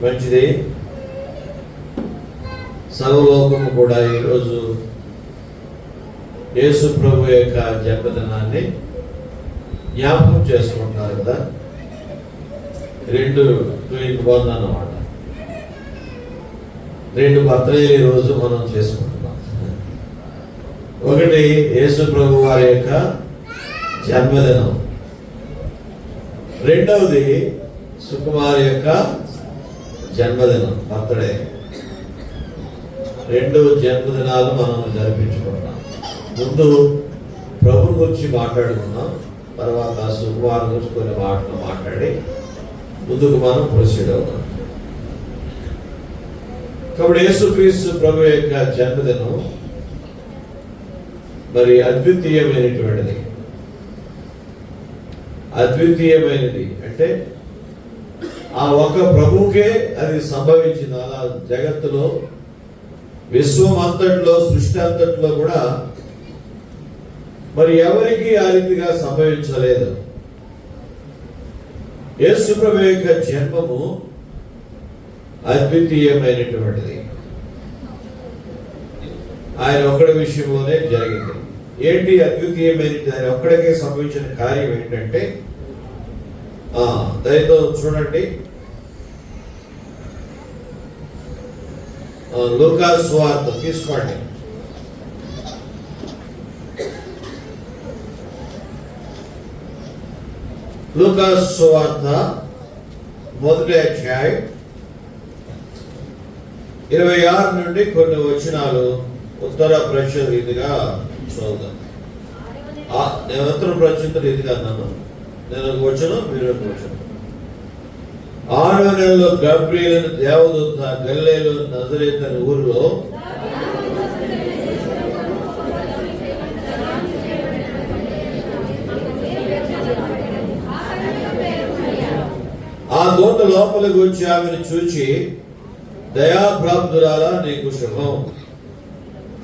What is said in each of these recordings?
మంచిది. సర్వలోకము కూడా ఈరోజు యేసు ప్రభు యొక్క జన్మదినాన్ని జ్ఞాపకం చేసుకుంటున్నారు కదా. 2 అన్నమాట. 2 బర్త్డేలు ఈరోజు మనం చేసుకుంటున్నాం. ఒకటి యేసు ప్రభు వారి యొక్క జన్మదినం, రెండవది సుకుమారి యొక్క జన్మదినం, బర్త్డే. 2 జన్మదినాలు మనం జరిపించుకుంటున్నాం. ముందు ప్రభు గురించి మాట్లాడుకున్నాం, తర్వాత సుకుమార్ గురించి కొన్ని మాటలు మాట్లాడి ముందుకు మనం ప్రొసీడ్ అవుతాం. కాబట్టి యేసుక్రీస్తు ప్రభు యొక్క జన్మదినం మరి అద్వితీయమైనది అంటే ఆ ఒక ప్రభువుకే అది సంభవించింది. అలా జగత్తులో, విశ్వం అంతట్లో, సృష్టి అంతట్లో కూడా మరి ఎవరికి ఆ రీతిగా సంభవించలేదు. యేసు ప్రభు యొక్క జన్మము అద్వితీయమైనటువంటిది. ఆయన ఒక్కడి విషయంలోనే జరిగింది. ఏంటి అద్వితీయమైనది? ఆయన ఒక్కడికే సంభవించిన కార్యం ఏంటంటే, దయతో చూడండి, లూకా సువార్త తీసుకోండి. లూకా సువార్త 1వ అధ్యాయం 26 నుండి కొన్ని వచనాలు ఉత్తర ప్రశ్న రీతిగా చదువుతాను. నేను ఉత్తర ప్రశ్న రీతిగా అన్నాను. నేను ఒక వచనం, మీరు ఒక వచనం. 6వ నెలలో గబ్రియేలు దేవదూత గలిలయలో నజరేతు అనే ఊరిలో ఆ దూత లోపలికి వచ్చి ఆమెను చూచి, దయాప్రాప్తురాలా, నీకు శుభం,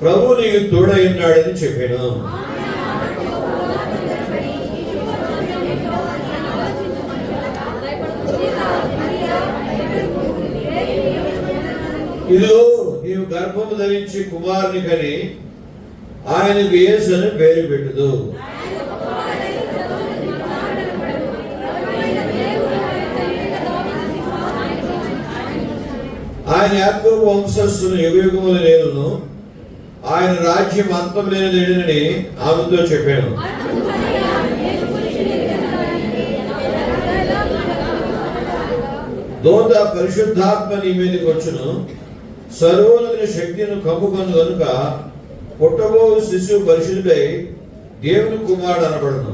ప్రభు నీకు తోడైనాడని చెప్పాను. ఇదిగో నీవు గర్భము ధరించి కుమారుని కని ఆయనకు యేసు అని పేరు పెట్టుదు. ఆయన యాకోబు వంశస్థుని యుగయుగముల నేలును, ఆయన రాజ్యం అంతం లేనిదని ఆమెతో చెప్పాను. దూత పరిశుద్ధాత్మ నీ మీదకి వచ్చును, సర్వోన్నతుని శక్తిని కమ్ముకొను గనుక పుట్టబో శిశువు పరిశుద్ధుడై దేవుని కుమారుడు అనబడును.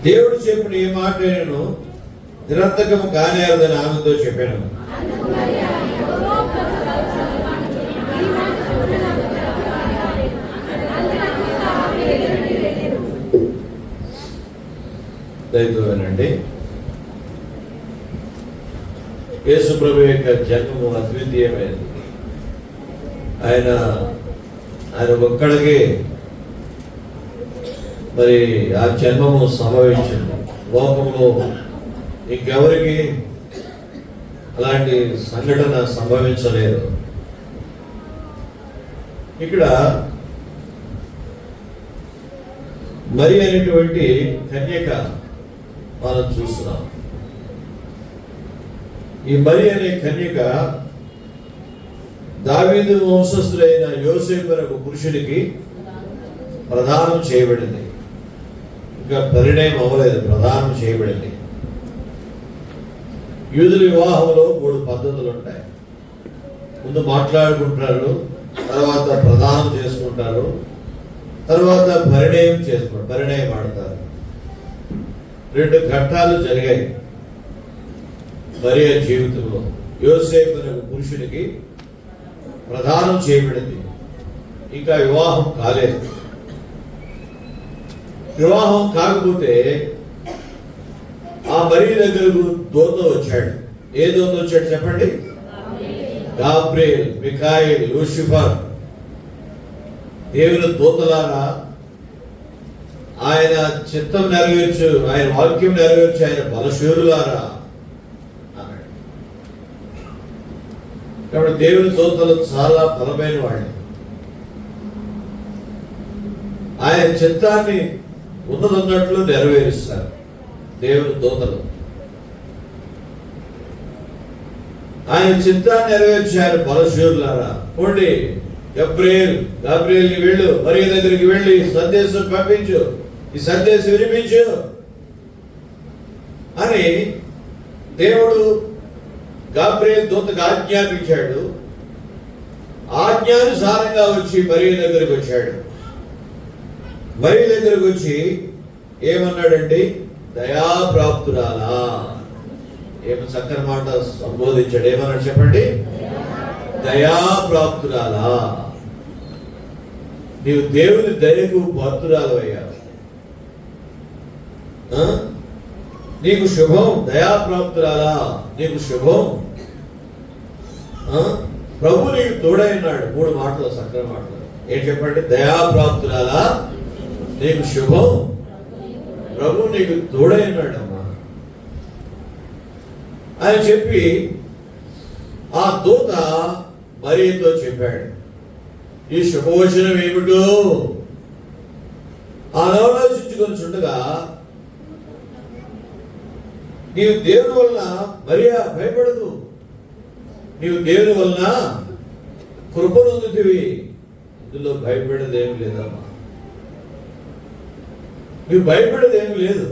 దేవుడు చెప్పిన ఈ మాట నేను నిరర్థకము కానేరదని ఆమెతో చెప్పాను. దయతోనండి, యేసు ప్రభు యొక్క జన్మము అద్వితీయమైనది. ఆయన ఒక్కడికి మరి ఆ జన్మము సంభవించింది. లోకంలో ఇంకెవరికి అలాంటి సంఘటన సంభవించలేదు. ఇక్కడ మరి అనేటువంటి కన్యక మనం చూస్తున్నాం. ఈ మరి అనే కన్యక దావీదు వంశస్థులైన యోసేపు అనే ఒక పురుషుడికి ప్రదానం చేయబడింది. ఇంకా పరిణయం అవ్వలేదు, ప్రదానం చేయబడింది. యూదుల వివాహంలో 3 పద్ధతులు ఉంటాయి. ముందు మాట్లాడుకుంటారు, తర్వాత ప్రదానం చేసుకుంటారు, తర్వాత పరిణయం ఆడతారు. 2 ఘట్టాలు జరిగాయి మరియ జీవితంలో. యోసేపు అనే పురుషుడికి ప్రదానం చేయబడింది, ఇంకా వివాహం కాలేదు. వివాహం కాకపోతే ఆ మరియ దగ్గరకు దూత వచ్చాడు. ఏ దూత వచ్చాడు చెప్పండి? గాబ్రియేల్, మిఖాయిల్, లూసిఫర్ దేవుని దూతలారా, ఆయన చిత్తం నెరవేర్చు, ఆయన వాక్యం నెరవేర్చు, ఆయన బలశూరులారా అన్నాడు. కాబట్టి దేవుని దూతలు చాలా బలమైన వాళ్ళు. ఆయన చిత్తాన్ని ఉన్నదన్నట్లు నెరవేరుస్తారు దేవుని దూతలు. ఆయన చిత్తాన్ని నెరవేర్చారు బలశూరులారా. పోండి, గాబ్రియేల్ వెళ్ళు, మరియ దగ్గరికి వెళ్ళి సందేశం పంపించు, ఈ సందేశం వినిపించు అని దేవుడు గాబ్రియేల్ దూతకు ఆజ్ఞాపించాడు. ఆజ్ఞానుసారంగా వచ్చి మరియ దగ్గరికి వచ్చాడు. మరియ దగ్గరకు వచ్చి ఏమన్నాడండి? దయాప్రాప్తురాలా. ఏమో చక్కని మాట సంబోధించాడు. ఏమన్నాడు చెప్పండి? దయాప్రాప్తురాలా, నీవు దేవుని దయకు పాత్రురాలవయ్యా, నీకు శుభం. దయాప్రాప్తురాలా, నీకు శుభం. ప్రభు నీకు తోడైనాడు. 3 మాటలు, చక్కని మాటలు. ఏం చెప్పండి? దయాప్రాప్తురాలా, నీకు శుభం, ప్రభు నీకు తోడైనాడమ్మా అని చెప్పి ఆ దూత మరియతో చెప్పాడు. ఈ శుభవచనం ఏమిటో ఆలోచించుకొని చుండగా, నీవు దేవుని వలన మరియా భయపడదు, నీవు దేవుని వలన కృపనొందుతివి. ఇందులో భయపడేదేమి లేదమ్మా, నువ్వు భయపడేదేమి లేదు.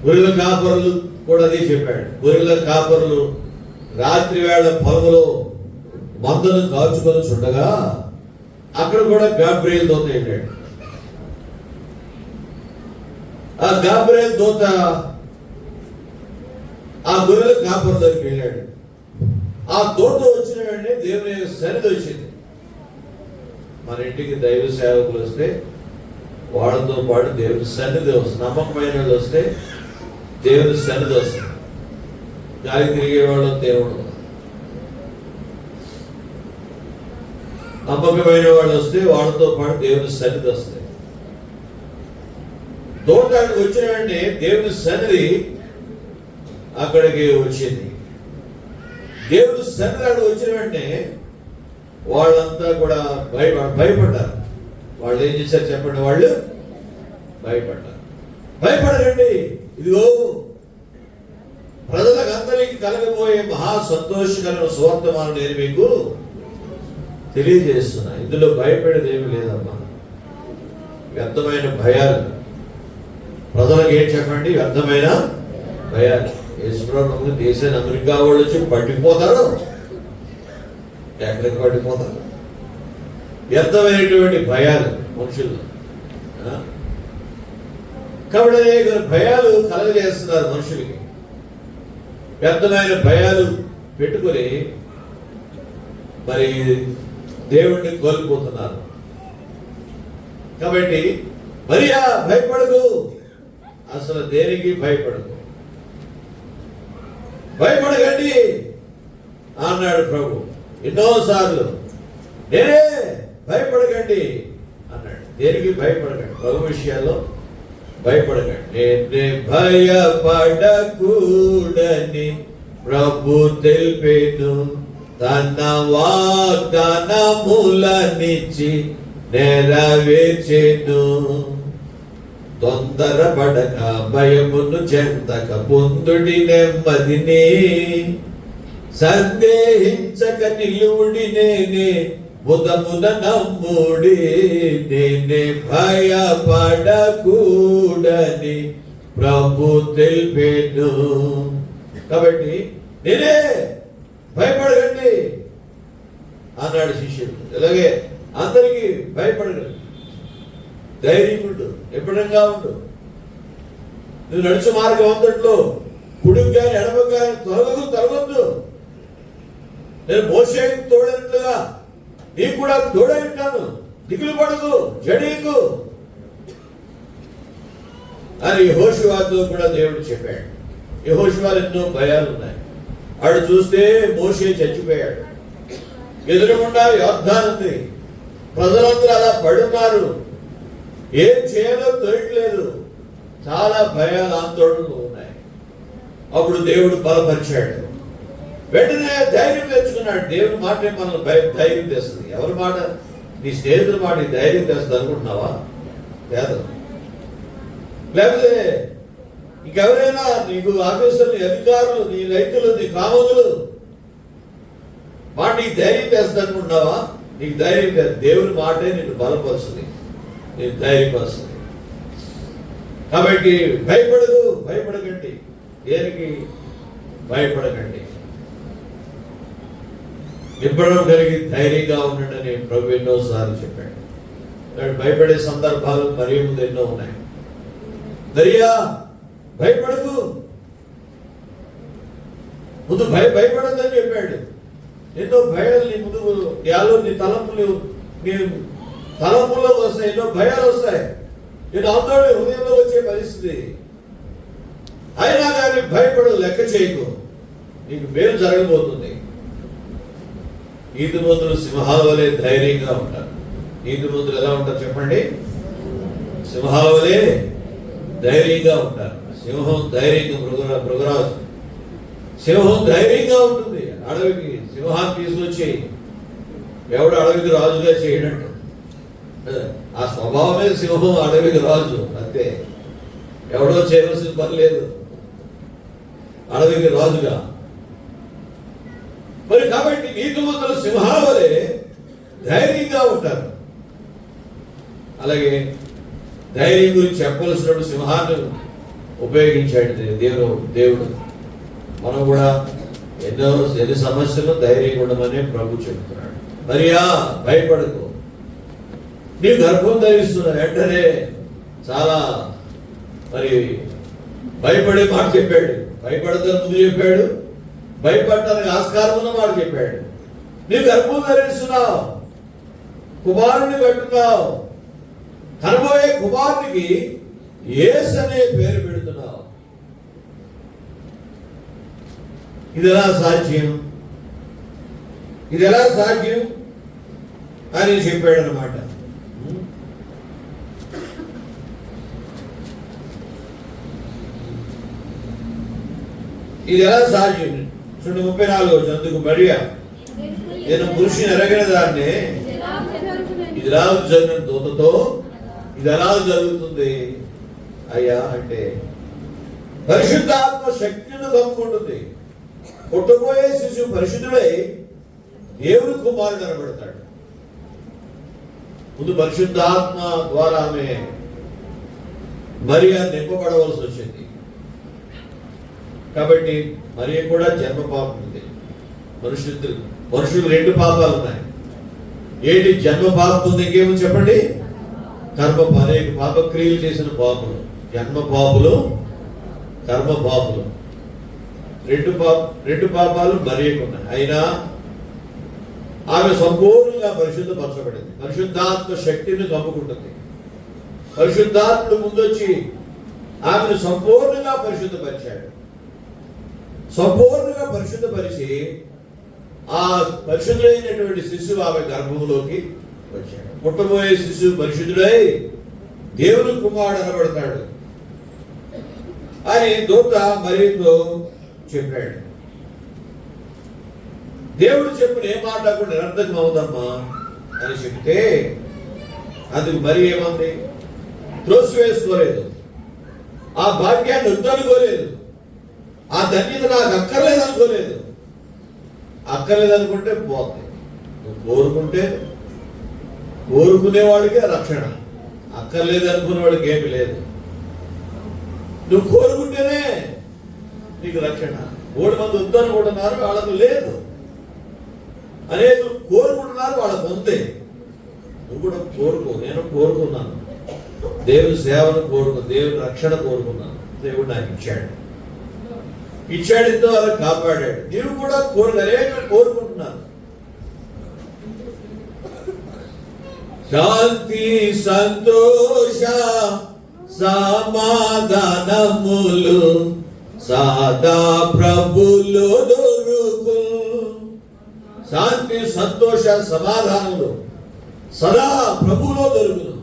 గొర్రెల కాపరులు కూడా అదే చెప్పాడు. గొర్రెల కాపరులు రాత్రి వేళ పొలములో మందను కాచుకొని చుండగా అక్కడ కూడా గాబ్రియేల్ దూత వెళ్ళాడు. ఆ గాబ్రియేల్ దూత ఆ గొర్రెల కాపరుల దగ్గరికి వెళ్ళాడు. ఆ దూత వచ్చిన వెంటనే దేవుని సన్నిధి వచ్చింది. మన ఇంటికి దైవ సేవకులు వస్తే వాళ్ళతో పాటు దేవుని సన్నిధి వస్తుంది. నమ్మకమైన వాళ్ళు వస్తే దేవుని సన్నిధి వస్తుంది. గాలి తిరిగేవాళ్ళు దేవుడు, నమ్మకమైన వాళ్ళు వస్తే వాళ్ళతో పాటు దేవుని సన్నిధి వస్తుంది. దూతానికి వచ్చిన వెంటనే దేవుని సన్నిధి అక్కడికి వచ్చింది. దేవుని సన్నిధి వచ్చిన వెంటనే వాళ్ళంతా కూడా భయపడ్డారు. వాళ్ళు ఏం చేశారు చెప్పండి? వాళ్ళు భయపడ్డారు. భయపడకండి, ఇదిగో ప్రజలకు అందరికి కలగబోయే మహా సంతోషకరమైన సువర్తమానం నేను మీకు తెలియజేస్తున్నా. ఇందులో భయపడేది ఏమి లేదమ్మా. వ్యర్థమైన భయాలు ప్రజలకు ఏం చెప్పండి? వ్యర్థమైన భయాలు. యేసుప్రభు దేశాన్ని అమెరికా వాళ్ళు వచ్చి పట్టిపోతారు, ఎక్కడికి పట్టిపోతారు? వ్యర్థమైనటువంటి భయాలు మనుషుల్లో. కాబట్టి అనేక భయాలు కలగజేస్తున్నారు మనుషులకి. వ్యర్థమైన భయాలు పెట్టుకుని మరి దేవుణ్ణి కోల్పోతున్నారు. కాబట్టి మరియా భయపడదు, అసలు దేనికి భయపడదు. భయపడకండి అన్నాడు ప్రభు ఎన్నోసార్లు. నేనే, భయపడకండి అన్నాడు. దేనికి భయపడకండి? ప్రభు విషయాల్లో భయపడకండి. నేనే భయపడకూడని ప్రభు తెలిపేను, తన వాగ్దానములనిచ్చి నెరవేర్చెను. తొందరపడక భయమును చెందక పొందుడి నెమ్మదిని, సందేహించక నిలువుడి నేనే బుధమున నమ్ముడి. నేనే భయపడకూడని ప్రభు తెలిపేను. కాబట్టి నేనే, భయపడకండి అన్నాడు శిష్యుడు. అలాగే అందరికీ భయపడకండి, ధైర్యం ఉండు, ఎప్పుడంగా ఉండు. నువ్వు నడుచు మార్గం అంతట్లో కుడికి కానీ ఎడమకు కానీ తొలగొద్దు. నేను మోషేకి తోడైనట్లుగా నీకు కూడా తోడై ఉంటాను, దిగులు పడదు, జడీకు అని యెహోషువతో కూడా దేవుడు చెప్పాడు. యెహోషువలో ఎన్నో భయాలు ఉన్నాయి. వాడు చూస్తే మోషే చచ్చిపోయాడు, ఎదురుగుండా యోర్దాను ఉంది, ప్రజలందరూ అలా పడున్నారు, ఏం చేయాలో తెలియట్లేదు, చాలా భయాలు ఆందోళనలు ఉన్నాయి. అప్పుడు దేవుడు బలపరిచాడు, వెంటనే ధైర్యం తెచ్చుకున్నాడు. దేవుడి మాట మనల్ని ధైర్యం తెస్తుంది. ఎవరి మాట? నీ స్నేహితుల మాట ధైర్యం తెస్తుంది అనుకుంటున్నావా? లేదు. లేకపోతే ఇంకెవరైనా నీకు ఆఫీసర్లు, అధికారులు, నీ రైతులు, నీ కామదులు మాట నీకు ధైర్యం తెస్తుంది అనుకుంటున్నావా? నీకు ధైర్యం లేదు. దేవుని మాటే నీకు బలపరుస్తుంది, నీకు ధైర్యపరుస్తుంది. కాబట్టి భయపడకండి. దేనికి భయపడకండి? నిబ్బరం కలిగి ధైర్యంగా ఉండండి అని ప్రభు ఎన్నోసార్లు చెప్పాడు. భయపడే సందర్భాలు మరీ ముందు ఎన్నో ఉన్నాయి. దరియా భయపడకు, ముందు భయపడద్దని చెప్పాడు. ఎన్నో భయాలు నీ ముందు నీ తలంపుల్లోకి వస్తాయి, ఎన్నో భయాలు వస్తాయి, నేను ఆందోళన హృదయంలో వచ్చే పరిస్థితి. అయినా కానీ భయపడు, లెక్క చేయకు, నీకు మేలు జరగబోతుంది. నీతిమంతులు సింహాల వలె ధైర్యంగా ఉంటారు. నీతిమంతులు ఎలా ఉంటారు చెప్పండి? సింహాల వలె ధైర్యంగా ఉంటారు. సింహం ధైర్యంగా, మృగరాజు సింహం ధైర్యంగా ఉంటుంది. అడవికి సింహాన్ని తీసుకొచ్చి ఎవడు అడవికి రాజుగా చేయనట్టు, ఆ స్వభావమే సింహం అడవికి రాజు, అంతే. ఎవడో చేయవలసిన పని లేదు, అడవికి రాజుగా. మరి కాబట్టి నీతిమంతులు సింహాల వలె ధైర్యంగా ఉంటారు. అలాగే ధైర్యం గురించి చెప్పవలసినప్పుడు సింహాన్ని ఉపయోగించాడు దేవుడు. మనం కూడా ఎన్ని సమస్యలు ధైర్యంగా ఉండమని ప్రభు చెప్తున్నాడు. మరియా భయపడకు, నీ గర్భం ధరిస్తున్న వెంటనే చాలా భయపడే మాట చెప్పాడు. భయపడదని ముందు చెప్పాడు, భయపడటానికి ఆస్కారం ఉన్న మాట చెప్పాడు. నీ గర్భం ధరిస్తున్నావు, కుమారుని కట్టున్నావు, కనబోయే కుమారునికి యేసు అనే పేరు పెడుతున్నావు. ఇది ఎలా సాధ్యం అని చెప్పాడు అన్నమాట. ఇది ఎలా సాధ్యం? చూడండి 34 అందుకు మరియా, నేను పురుషుని ఎరగిన దాన్ని ఇది ఎలా జరిగిన దూతతో ఇది ఎలా జరుగుతుంది అయ్యా అంటే, పరిశుద్ధాత్మ శక్తిని కమ్ముకుంటుంది. పుట్టబోయే శిశువు పరిశుద్ధుడై దేవుని కుమారుడు అనబడతాడు. ముందు పరిశుద్ధాత్మ ద్వారా ఆమె మరియా నింపబడవలసి వచ్చింది. కాబట్టి మరియ కూడా జన్మ పాపం ఉంది. మనుషులు 2 పాపాలు ఉన్నాయి. ఏంటి? జన్మ పాపం ఉంది, ఇంకేమో చెప్పండి? అనేక పాపక్రియలు చేసిన పాపులు, జన్మ పాపులు, కర్మ పాపులు. 2 పాపాలు మరియకు ఉన్నాయి. అయినా ఆమె సంపూర్ణంగా పరిశుద్ధపరచబడింది. పరిశుద్ధాత్మ శక్తిని కమ్ముకుంటుంది. పరిశుద్ధాత్ముడు ముందొచ్చి ఆమెను సంపూర్ణంగా పరిశుద్ధపరిచాడు. సంపూర్ణంగా పరిశుద్ధపరిచి ఆ పరిశుద్ధుడైనటువంటి శిశువు ఆమె గర్భంలోకి వచ్చాడు. పుట్టబోయే శిశువు పరిశుద్ధుడై దేవుని కుమారుడు అనబడతాడు అని దూత మరియతో చెప్పాడు. దేవుడు చెప్పిన ఏ మాట కూడా నిరర్థకం అవుదమ్మా అని చెప్తే అందుకు మరి ఏమంది? త్రోసివేసుకోలేదు, ఆ భాగ్యాన్ని వద్దనుకోలేదు, ఆ ధన్యత నాకు అక్కర్లేదనుకోలేదు. అక్కర్లేదనుకుంటే పోతుంది. నువ్వు కోరుకునేవాడికే రక్షణ, అక్కర్లేదు అనుకునే వాడికి ఏమి లేదు. నువ్వు కోరుకుంటేనే నీకు రక్షణ. 3 మంది వద్దనుకుంటున్నారు, వాళ్ళకు లేదు. అనేది కోరుకుంటున్నారు, వాళ్ళకు ఉంది. నువ్వు కూడా కోరుకో. నేను కోరుకున్నాను, దేవుని సేవను దేవుని రక్షణ కోరుకున్నాను. దేవుడు నాకు ఇచ్చాడు, ఇంతవరకు కాపాడాడు. నీవు కూడా కోరుకుంటున్నాను. శాంతి సంతోష సమాధానములు సదా ప్రభులో దొరుకు. శాంతి సంతోష సమాధానములు సదా ప్రభువులో దొరుకును.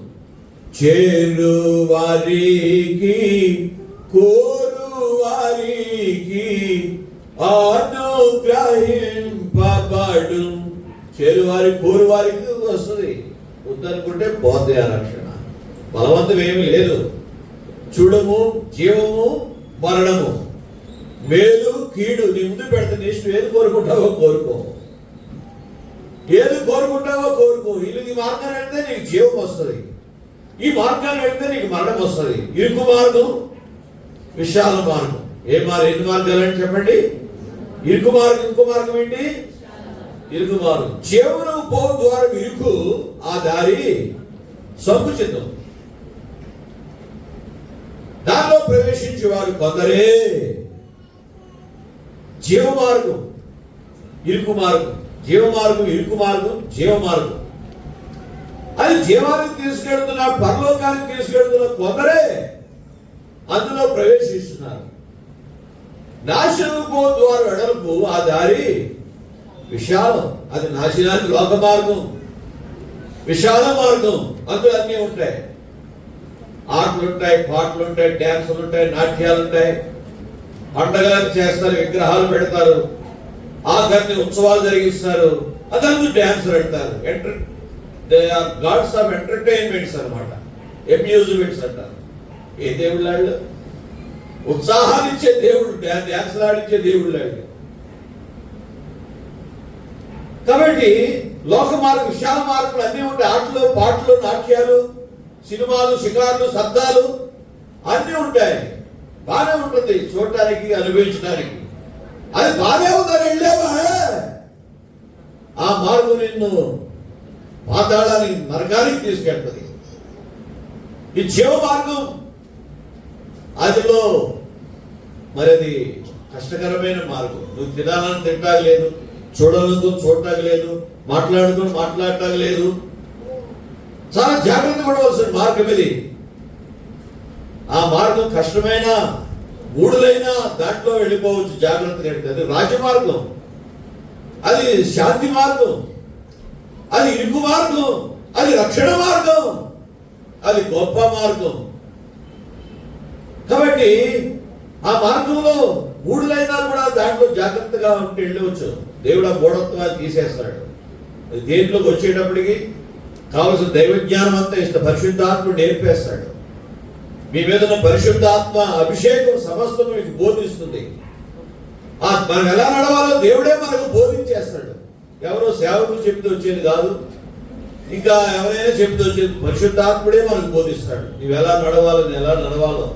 చేరు వారికి కోరు వారికి అనుగ్రహింపబడు. చేరు వారి కోరు వారికి వస్తుంది. వద్దనుకుంటే పోతే ఆ రక్షణ. బలవంతం ఏమీ లేదు. చూడము, జీవము, మరణము, మేలు, కీడు నీ ముందు పెడితే నీకు ఏది కోరుకుంటావో కోరుకో. ఏది కోరుకుంటావో కోరుకో. ఈ మార్గాన్ని వెళ్తే నీకు జీవం వస్తుంది, ఈ మార్గాన్ని వెళ్తే నీకు మరణం వస్తుంది. ఇరుకు మార్గం, విశాల మార్గం. ఎన్ని మార్గాలు అని చెప్పండి? ఇరుకు మార్గం. ఇంకో మార్గం ఏంటి? ఇరుకు మార్గం. జీవనం పో ద్వారా ఇరుకు, ఆ దారి సంకుచితం. దానిలో ప్రవేశించే వారు కొందరే. జీవ మార్గం, ఇరుకు మార్గం. జీవ మార్గం, ఇరుకు మార్గం, జీవ మార్గం. అది జీవానికి తీసుకెళ్తున్న, పరలోకానికి తీసుకెళ్తున్న కొందరే అందులో ప్రవేశిస్తున్నారు. నాశనం పో ద్వారా వెడల్పు, ఆ దారి విశాలం. అది నాశనానికి లోక మార్గం, విశాల మార్గం. అందులో అన్నీ ఉంటాయి. ఆటలు ఉంటాయి, పాటలు ఉంటాయి, డ్యాన్సులు ఉంటాయి, నాట్యాలు ఉంటాయి, పండగలను చేస్తారు, విగ్రహాలు పెడతారు, ఆఖరిని ఉత్సవాలు జరిగిస్తారు. అదంతా డ్యాన్స్ పెడతారు. They are gods of entertainments అన్నమాట, అమ్యూజ్మెంట్స్ అంటారు. ఏ దేవుళ్ళు వాళ్ళు? ఉత్సాహాన్ని ఇచ్చే దేవుడు, డ్యాన్స్ ఆడించే దేవుళ్ళు వాళ్ళు. కాబట్టి లోక మార్గం, విశాల మార్గంలో అన్నీ ఉంటాయి. ఆటలు, పాటలు, నాట్యాలు, సినిమాలు, షికార్లు, శబ్దాలు అన్నీ ఉంటాయి. బాగానే ఉంటుంది చూడటానికి, అనుభవించడానికి. అది బాగా ఉందని వెళ్ళావా, ఆ మార్గం నిన్ను పాతాళానికి, నరకానికి తీసుకెళ్తుంది. ఈ జీవ మార్గం, అదిలో మరి అది కష్టకరమైన మార్గం. నువ్వు తినాలని తింటాక లేదు, చూడాలనుకో చూడటానికి లేదు, మాట్లాడుకుని మాట్లాడటానికి లేదు. చాలా జాగ్రత్త పడవలసిన మార్గం ఇది. ఆ మార్గం కష్టమైన, మూడులైనా దాంట్లో వెళ్ళిపోవచ్చు జాగ్రత్తగా. అది రాజమార్గం, అది శాంతి మార్గం, అది ఇరుకు మార్గం, అది రక్షణ మార్గం, అది గొప్ప మార్గం. కాబట్టి ఆ మార్గంలో మూడులైనా కూడా దాంట్లో జాగ్రత్తగా ఉంటే వెళ్ళవచ్చు. దేవుడు ఆ మూఢత్వాన్ని తీసేస్తాడు. దేంట్లోకి వచ్చేటప్పటికి కావలసిన దైవజ్ఞానం అంతా ఇస్తాడు, పరిశుద్ధాత్ముడు నేర్పేస్తాడు. మీ మీద ఉన్న పరిశుద్ధాత్మ అభిషేకం సమస్తం మీకు బోధిస్తుంది. మనం ఎలా నడవాలో దేవుడే మనకు బోధించేస్తాడు. ఎవరో సేవకులు చెప్తూ వచ్చేది కాదు, ఇంకా ఎవరైనా చెప్తూ వచ్చేది, పరిశుద్ధాత్ముడే మనకు బోధిస్తాడు. నువ్వు ఎలా నడవాలని, ఎలా నడవాలో.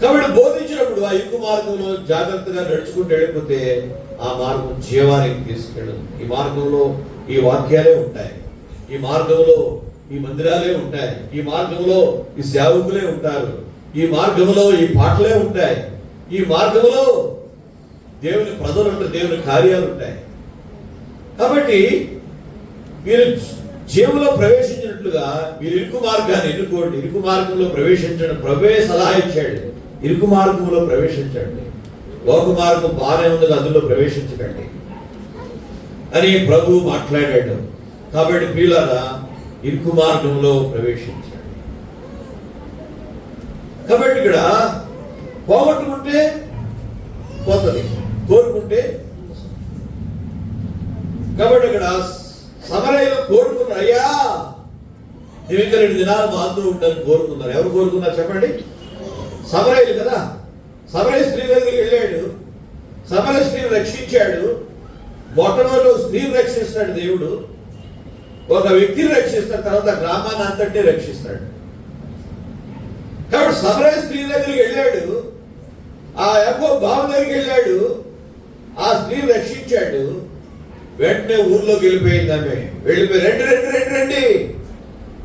కాబట్టి బోధించినప్పుడు ఆ ఇరుకు మార్గంలో జాగ్రత్తగా నడుచుకుంటూ వెళ్ళిపోతే ఆ మార్గం జీవానికి తీసుకెళ్ళదు. ఈ మార్గంలో ఈ వాక్యాలే ఉంటాయి, ఈ మార్గంలో ఈ మందిరాలే ఉంటాయి, ఈ మార్గంలో ఈ సేవకులే ఉంటారు, ఈ మార్గంలో ఈ పాటలే ఉంటాయి, ఈ మార్గంలో దేవుని ప్రజలు ఉంటారు, దేవుని కార్యాలు ఉంటాయి. కాబట్టి మీరు జీవంలో ప్రవేశించినట్లుగా మీరు ఇరుకు మార్గాన్ని ఎన్నుకోండి. ఇరుకు మార్గంలో ప్రవేశించడం ప్రభువే సలహా ఇచ్చాడు. ఇరుకు మార్గంలో ప్రవేశించండి, లోక మార్గం బాగానే ఉంది, అందులో ప్రవేశించకండి అని ప్రభువు మాట్లాడాడు. కాబట్టి ప్రియులారా, ఇరుకు మార్గంలో ప్రవేశించండి. కాబట్టి ఇక్కడ పోగొట్టుకుంటే పోతుంది, కోరుకుంటే. కాబట్టి ఇక్కడ సమరయ్యలో కోరుకున్నారు, అయ్యా నేను ఇంకా 2 దినాలు మాతో ఉంటాను కోరుకున్నారు. ఎవరు కోరుకున్నారు చెప్పండి? సమరయ్యలు కదా. సమరయ్య స్త్రీ దగ్గరికి వెళ్ళాడు, సమరయ్య స్త్రీని రక్షించాడు. మొట్టమొదటి స్త్రీని రక్షిస్తాడు దేవుడు, ఒక వ్యక్తిని రక్షిస్తాడు, తర్వాత గ్రామాన్ని అంతటే రక్షిస్తాడు. కాబట్టి సమరయ్య స్త్రీ దగ్గరికి వెళ్ళాడు, ఆ యాకోబు బావి దగ్గరికి వెళ్ళాడు, ఆ స్త్రీని రక్షించాడు. వెంటనే ఊర్లోకి వెళ్ళిపోయింది ఆమె. వెళ్ళిపోయి రండి రండి రండి రండి,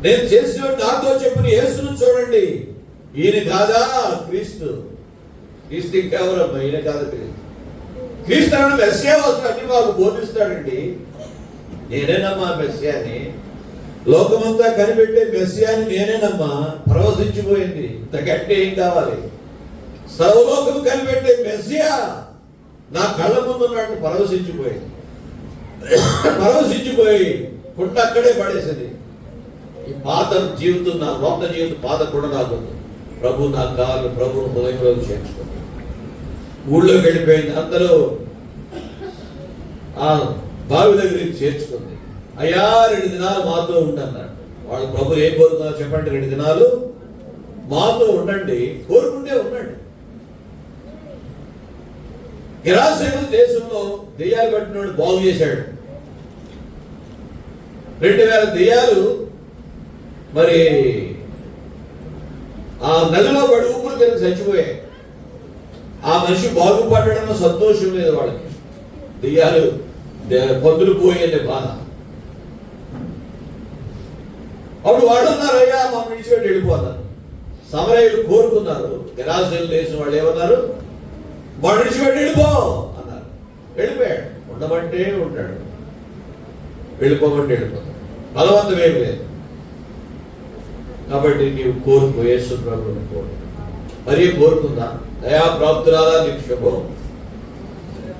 నేను చేసిన నాతో చెప్పిన యేసును చూడండి, ఈయన కాదా క్రీస్తు? క్రీస్తు ఇంకెవరమ్మా? ఈయన కాదు క్రీస్తు అన్న మెస్సియా వస్తాడని మాకు బోధిస్తాడండి. నేనేనమ్మా మెస్సియాని, లోకమంతా కనిపెట్టే మెస్సియాని నేనేనమ్మా. పరవశించిపోయింది, ఇంతకంటే ఏం కావాలి? సర్వలోకం కనిపెట్టే మెస్సియా నా కళ్ళ ముందు ఉన్నట్టు పరవశించిపోయింది. పరవశించిపోయి కుండ అక్కడే పడేసింది. ఈ పాత జీవితం, నా లోక జీవితం పాత కూడా నాకు ప్రభు నాకు కావాలి, ప్రభుని హృదయంలోకి చేర్చుకుంది. ఊళ్ళోకి వెళ్ళిపోయింది, అందరూ ఆ బావి దగ్గరికి చేర్చుకుంది. అయ్యా 2 దినాలు మాతో ఉండన్నాడు. వాళ్ళు ప్రభు ఏం కోరుతున్నారు చెప్పండి, 2 దినాలు మాతో ఉండండి, కోరుకుంటే ఉండండి. గెరాసేను దేశంలో దెయ్యాలు పట్టినోడు బాగు చేశాడు. 2000 దెయ్యాలు మరి ఆ నదిలో పడి ఊపిరి కింద చచ్చిపోయాయి. ఆ మనిషి బాగుపడడం సంతోషం లేదు వాళ్ళకి. దెయ్యాలు పొద్దులు పోయేది బాధ. అప్పుడు వాడు అన్నారు, అయ్యా మా విడిచిపెట్టి వెళ్ళిపోతారు. సమరయులు కోరుకున్నారు. గెరాసేను దేశం వాళ్ళు ఏమన్నారు, వాడు విడిచిపెట్టి వెళ్ళిపో అన్నారు. వెళ్ళిపోయాడు. ఉండమంటే ఉంటాడు, వెళ్ళిపోమంటే వెళ్ళిపోతాడు. బలవంతం ఏమి లేదు. కాబట్టి నీవు కోరుకో, యేసు ప్రభువుని కోరు. మరి కోరుకుందా, దయా ప్రాప్తురాలా నీకు శుభం,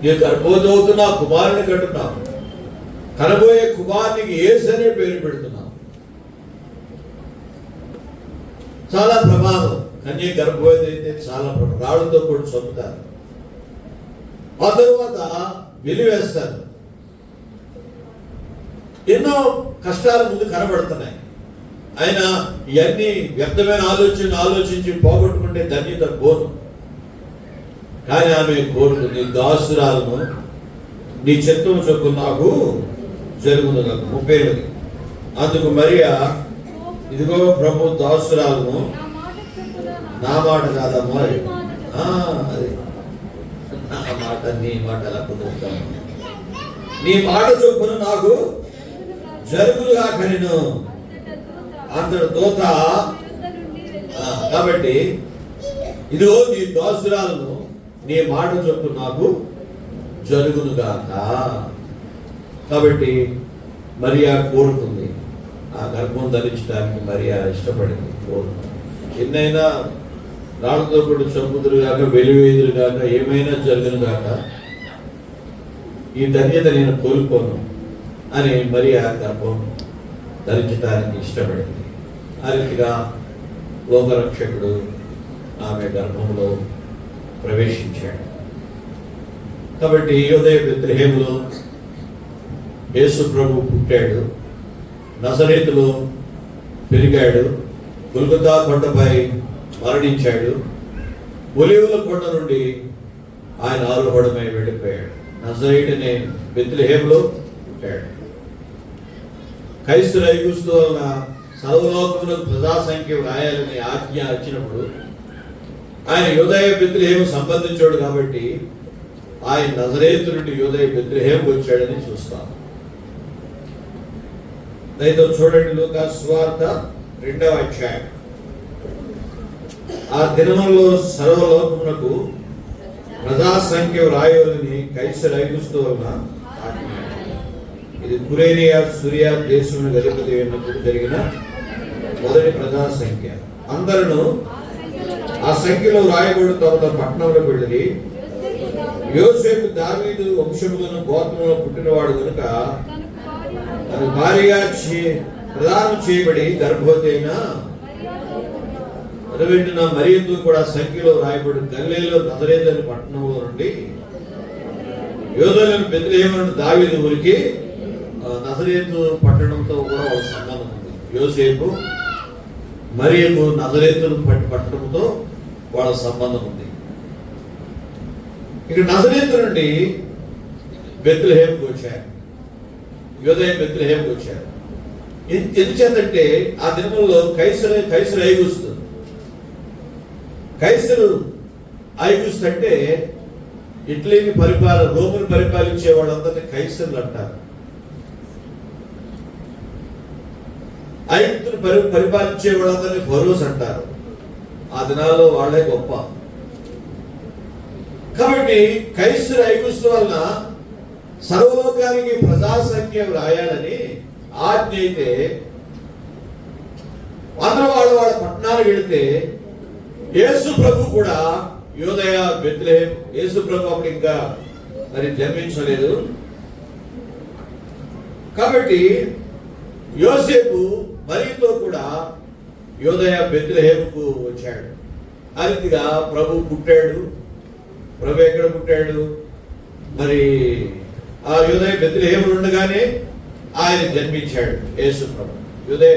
నీకు గర్భవతవుతున్నా కుమారుని కంటున్నావు, కనబోయే కుమారునికి యేసు అనే పేరు పెడుతున్నావు. చాలా ప్రమాదం. కన్య గర్భవతి అయితే చాలా ప్రమాదం. రాళ్ళతో కూడా చంపుతారు, ఆ తరువాత వెలివేస్తారు. ఎన్నో కష్టాల ముందు కనబడుతున్నాయి. ఆయన ఇవన్నీ వ్యర్థమైన ఆలోచించి పోగొట్టుకుంటే ధన్యత పోను. కానీ ఆమె కోరుకుంది, దాసురాలను నీ చిత్తము చొప్పున నాకు జరుగును. 38. అందుకు మరియా, ఇదిగో ప్రభు దాసురాలను, నా మాట కాదమ్మా, అది నా మాట నీ మాట అలా కుదురుతాను, నీ మాట చొప్పున నాకు జరుగులుగాక నేను అంతటి దూత. కాబట్టి ఇదిగో నీ దాసురాలను, నీ మాట చొప్పున నాకు జరుగునుగాక. కాబట్టి మరియా కోరుకుంది, ఆ గర్భం ధరించడానికి మరియా ఇష్టపడింది, కోరుకుంది. ఎన్నైనా రాళ్ళతో కూడా చంపుదురు గాక, వెలివేదురు గాక, ఏమైనా జరుగును గాక, ఈ ధన్యత నేను కోరుకోను అని మరియా గర్భం ధరించడానికి ఇష్టపడింది. ఆ రీతిగా లోకరక్షకుడు ఆమె గర్భంలో ప్రవేశించాడు. కాబట్టి యోదయ బెత్లెహేములో యేసు ప్రభు పుట్టాడు, నజరేతులో పెరిగాడు, గొల్గొతా కొండపై మరణించాడు, ఒలీవల కొండ నుండి ఆయన ఆరోహణమై వెళ్ళిపోయాడు. నజరేయుడనే బెత్లెహేములో పుట్టాడు. కైసరు ఐగుస్తు వలన సర్వలోకములకు ప్రజా సంఖ్య రాయాలని ఆజ్ఞ వచ్చినప్పుడు ఆయన యోదయ బెత్లెహేము సంబంధించాడు. కాబట్టి ఆయన నజరేతు నుండి యోదయ బెత్లెహేము వచ్చాడని చూస్తాం. దయతో చూడండి, లూకా సువార్త 2వ అధ్యాయం. ఆ దినములలో సర్వలోకమునకు ప్రజా సంఖ్య రాయాలని కైసరు ఐగుస్తు వలన ఆజ్ఞ. ఇది కురేనియా సురియా దేశం గలిపతి అయినప్పుడు జరిగిన మొదటి ప్రజా సంఖ్య. అందరూ ఆ సంఖ్యలో రాయబడి తమ పట్టణంలో వెళ్ళి, యోసేపు దావీదు వంశములను గోత్రంలో పుట్టినవాడు కనుక తన భార్యగా ప్రదానం చేయబడి గర్భవతి అయిన వెంటనే మరియతో కూడా సంఖ్యలో రాయబడి గలిలయలో నజరేతు అనే పట్టణంలో నుండి యూదాలోని బెత్లెహేము నుండి దావీదు ఊరికి నజరేతు పట్టణంతో కూడా వాళ్ళ సంబంధం ఉంది. యోసేపు మరియకు నజరేతు పట్టణంతో వాళ్ళ సంబంధం ఉంది. ఇక నజరేతు నుండి బెత్లెహేముకు వచ్చారు, యోదయ బెత్లెహేముకు వచ్చారు. ఎందుచేతంటే ఆ దినములలో కైసరు ఐగుస్తు. కైసరు ఐగుస్తు అంటే ఇటలీని రోమును పరిపాలించే వాళ్ళందరినీ కైసర్లు అంటారు. ఐగుప్తును పరిపాలించే వాళ్ళందరినీ ఫరోస్ అంటారు. ఆ దినాల్లో వాళ్ళే గొప్ప. కాబట్టి కైసరు ఐగుస్తు వలన సర్వలోకానికి ప్రజా సంఖ్య రాయాలని ఆజ్ఞ అయితే అందరూ వాళ్ళ పట్టణాలకు వెళితే యేసు ప్రభు కూడా యోదయ బెత్లెహేము, యేసు ప్రభు అప్పుడు ఇంకా మరి జన్మించలేదు. కాబట్టి యోసేపు మరియతో కూడా యోదయ బెత్లెహేముకు వచ్చాడు. ఆ రీతిగా ప్రభు పుట్టాడు. ప్రభు ఎక్కడ పుట్టాడు? మరి ఆ యోదయ బెత్లెహేములో ఉండగానే ఆయన జన్మించాడు యేసు ప్రభు. యోదయ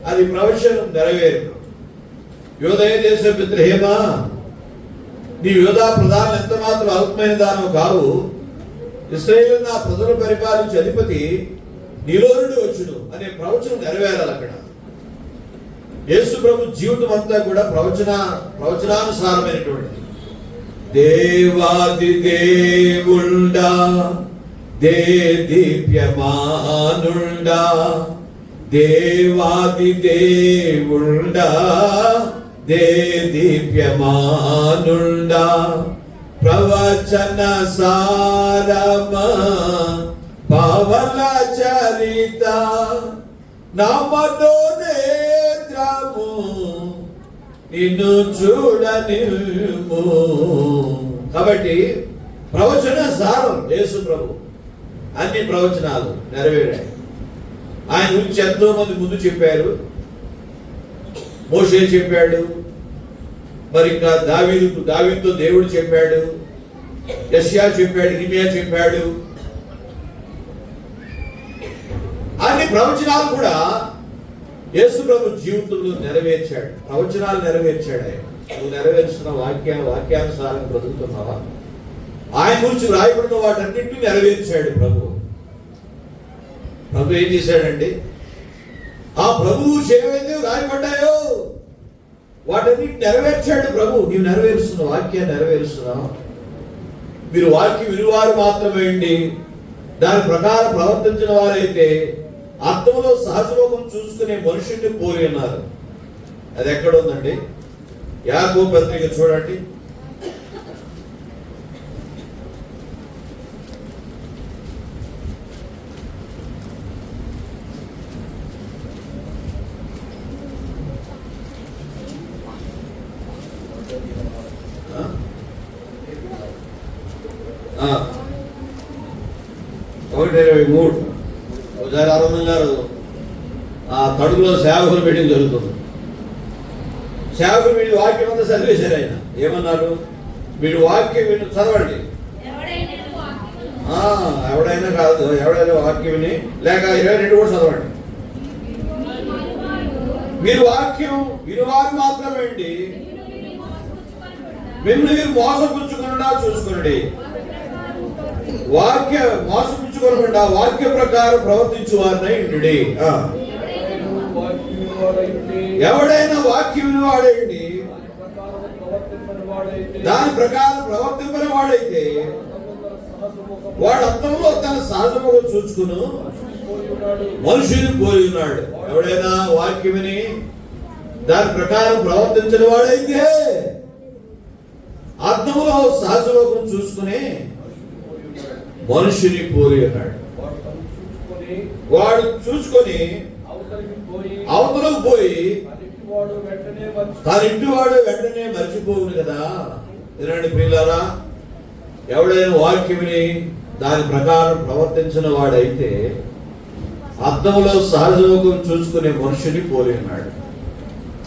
అది ప్రవచనం నెరవేరు. యోదయ దేశ బెత్లెహేమా, నీ యోధా ప్రధానం ఎంత మాత్రం అల్పమైన దానో కావు, ఇశ్రాయేలు నా ప్రజలు పరిపాలించే అధిపతి నీలో నుండి వచ్చును అనే ప్రవచనం నెరవేరాలి. అక్కడ యేసు ప్రభు జీవితం అంతా కూడా ప్రవచనానుసారమైనటువంటిది. దేవాది దేవుండా, దే దీప్యమానుండా, దేవాది దేవుండా, దే దీప్యమానుండా, ప్రవచన సారమా పవన చరిత, నామదో నేత్రము నిన్ను చూడనిమ్ము. కాబట్టి ప్రవచన సారం యేసు ప్రభు. అన్ని ప్రవచనాలు నెరవేరాయి. ఆయన గురించి ఎంతో మంది ముందు చెప్పారు. మోషే చెప్పాడు, మరి ఇంకా దావీదుతో దేవుడు చెప్పాడు, యెషయా చెప్పాడు, ఇర్మియా చెప్పాడు. అన్ని ప్రవచనాలు కూడా యేసు ప్రభు జీవితంలో నెరవేర్చాడు. ప్రవచనాలు నెరవేర్చాడు ఆయన. నువ్వు నెరవేర్చిన వాక్యానుసారం బ్రతుకుతున్నావా? ఆయన గురించి రాయబడిన వాటన్నింటినీ నెరవేర్చాడు ప్రభు. ప్రభు ఏం చేశాడండి? ఆ ప్రభువు ఏవైతే రాయబడ్డాయో వాటన్నిటి నెరవేర్చాడు ప్రభు. నీవు నెరవేరుస్తున్నావు, వాక్యాన్ని నెరవేరుస్తున్నావు. మీరు వాక్యం వినువారు మాత్రమే అండి, దాని ప్రకారం ప్రవర్తించిన వారైతే అర్థంలో సహజముఖం చూసుకునే మనుషుల్ని పోలి ఉన్నారు. అది ఎక్కడ ఉందండి? యాకోబు పత్రిక చూడండి. ఒకటి 23 ఒకసారి అరవింద్ గారు ఆ తడుగులో సేవకులు మీటింగ్ జరుగుతుంది. సేవకులు వీడి వాక్యం అంతా చదివేశారు. ఆయన ఏమన్నారు? వీడి వాక్యం విని చదవండి. ఎవడైనా కాదు, ఎవడైనా వాక్యం విని, లేక 22 కూడా చదవండి. మీరు వాక్యం వినివారు మాత్రమే అండి, మీరు మోసపుచ్చుకున్నా చూసుకోండి. మోసపుచ్చుకోకుండా వాక్య ప్రకారం ప్రవర్తించు వారినై ఉండుడి. ఎవడైనా వాక్యం వినివాడండి, దాని ప్రకారం ప్రవర్తింపని వాడైతే వాడు అర్థంలో తన సహజముగా చూసుకును మనుషుని పోలి ఉన్నాడు. ఎవడైనా వాక్యం విని దాని ప్రకారం ప్రవర్తించిన వాడైతే అర్థంలో సహజముఖం చూసుకుని మనుషుని పోలి ఉన్నాడు. వాడు చూసుకొని అవతలకు పోయి తన ఇంటి వాడు వెంటనే మర్చిపోవును కదా. వినండి ప్రియులారా, ఎవడైనా వాక్యముని దాని ప్రకారం ప్రవర్తించిన వాడైతే అర్థంలో సహజముఖం చూసుకునే మనుషుని పోలి ఉన్నాడు.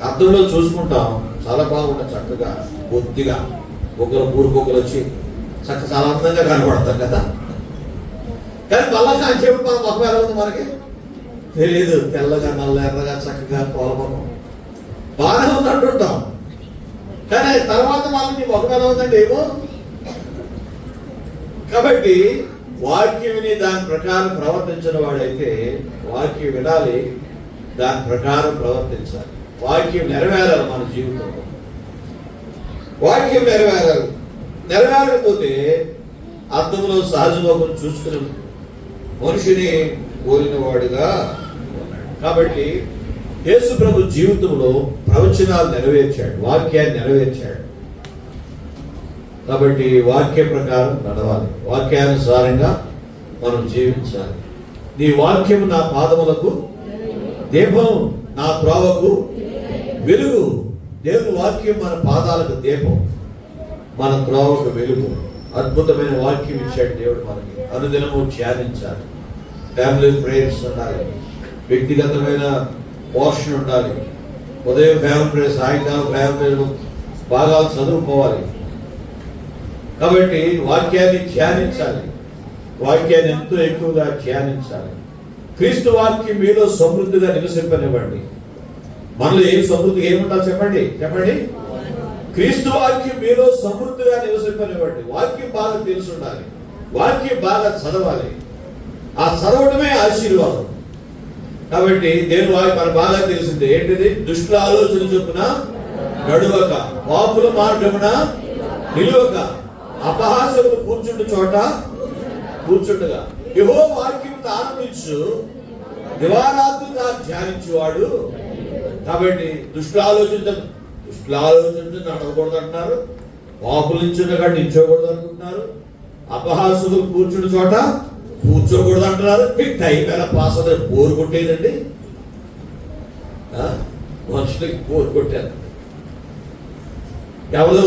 అర్థంలో చూసుకుంటాం, చాలా బాగుంటుంది, చక్కగా బొత్తిగా ఊరికొకరు వచ్చి చాలా అందంగా కనపడతాం కదా. కానీ మళ్ళా కాసేపు మన మొహం ఎలా ఉంది మనకి తెలియదు. తెల్లగా నల్ల ఎర్రగా చక్కగా కోలముఖం బాగానే ఉంది అంటుంటాం. కానీ తర్వాత మళ్ళీ నీ మొహం ఎలా ఉందండి ఏమో. కాబట్టి వాక్యం విని దాని ప్రకారం ప్రవర్తించిన వాడైతే వాక్యం వినాలి, దాని ప్రకారం ప్రవర్తించాలి. వాక్యం నెరవేరాలి మన జీవితంలో. వాక్యం నెరవేరాలి. నెరవేరకపోతే అర్థంలో సహజముఖం చూసుకుని మనిషిని కోరిన వాడుగా ఉన్నాడు. కాబట్టి యేసు ప్రభు జీవితంలో ప్రవచనాలు నెరవేర్చాడు, వాక్యాన్ని నెరవేర్చాడు. కాబట్టి వాక్య ప్రకారం నడవాలి, వాక్యానుసారంగా మనం జీవించాలి. నీ వాక్యం నా పాదములకు దీపం, నా త్రోవకు వెలుగు. దేవుని వాక్యం మన పాదాలకు దీపం, మన త్రోవకు వెలుగు. అద్భుతమైన వాక్యం ఇచ్చాడు దేవుడు మనకి. అనుదినము ధ్యానించాలి. ఫ్యామిలీ ప్రేయర్స్ ఉండాలి, వ్యక్తిగతమైన పోషణ ఉండాలి. ఉదయం ఫ్యామిలీ ప్రేయర్, సాయంకాలం ఫ్యామిలీ ప్రేయర్ బాగా చదువుకోవాలి. కాబట్టి వాక్యాన్ని ధ్యానించాలి, వాక్యాన్ని ఎంతో ఎక్కువగా ధ్యానించాలి. క్రీస్తు వాక్యం మీలో సమృద్ధిగా నివసింపనివ్వండి. మనలో ఏం సమృద్ధి ఏముంటారు చెప్పండి చెప్పండి. క్రీస్తు వాక్యం మీలో సమృద్ధిగా నివసింపనివ్వండి. వాక్యం బాగా తెలిసి ఉండాలి, వాక్యం బాగా చదవాలి. ఆ చదవడమే ఆశీర్వాదం. కాబట్టి దేవుని వాక్యం మనకు బాగా తెలిసిందే. ఏంటిది? దుష్టుల ఆలోచన చొప్పున నడువక, పాపుల మార్గమున నిలువక, అపహాసములు కూర్చుండు చోట కూర్చుండగా, యెహోవా వాక్యం ఆనందించు, దివారాత్రులు ధ్యానించేవాడు. కాబట్టి దుష్టుల ఆలోచన నడవకూడదు అంటున్నారు, పాపుల నుంచి నిల్చోకూడదు అనుకుంటున్నారు, అపహాసులు కూర్చుండు చోట కూర్చోకూడదు అంటున్నారు. మీకు టైం ఎలా పాస్ అవుతుంది? బోరు కొట్టేదండి, మనుషులకి బోరు కొట్టారు. ఎవరు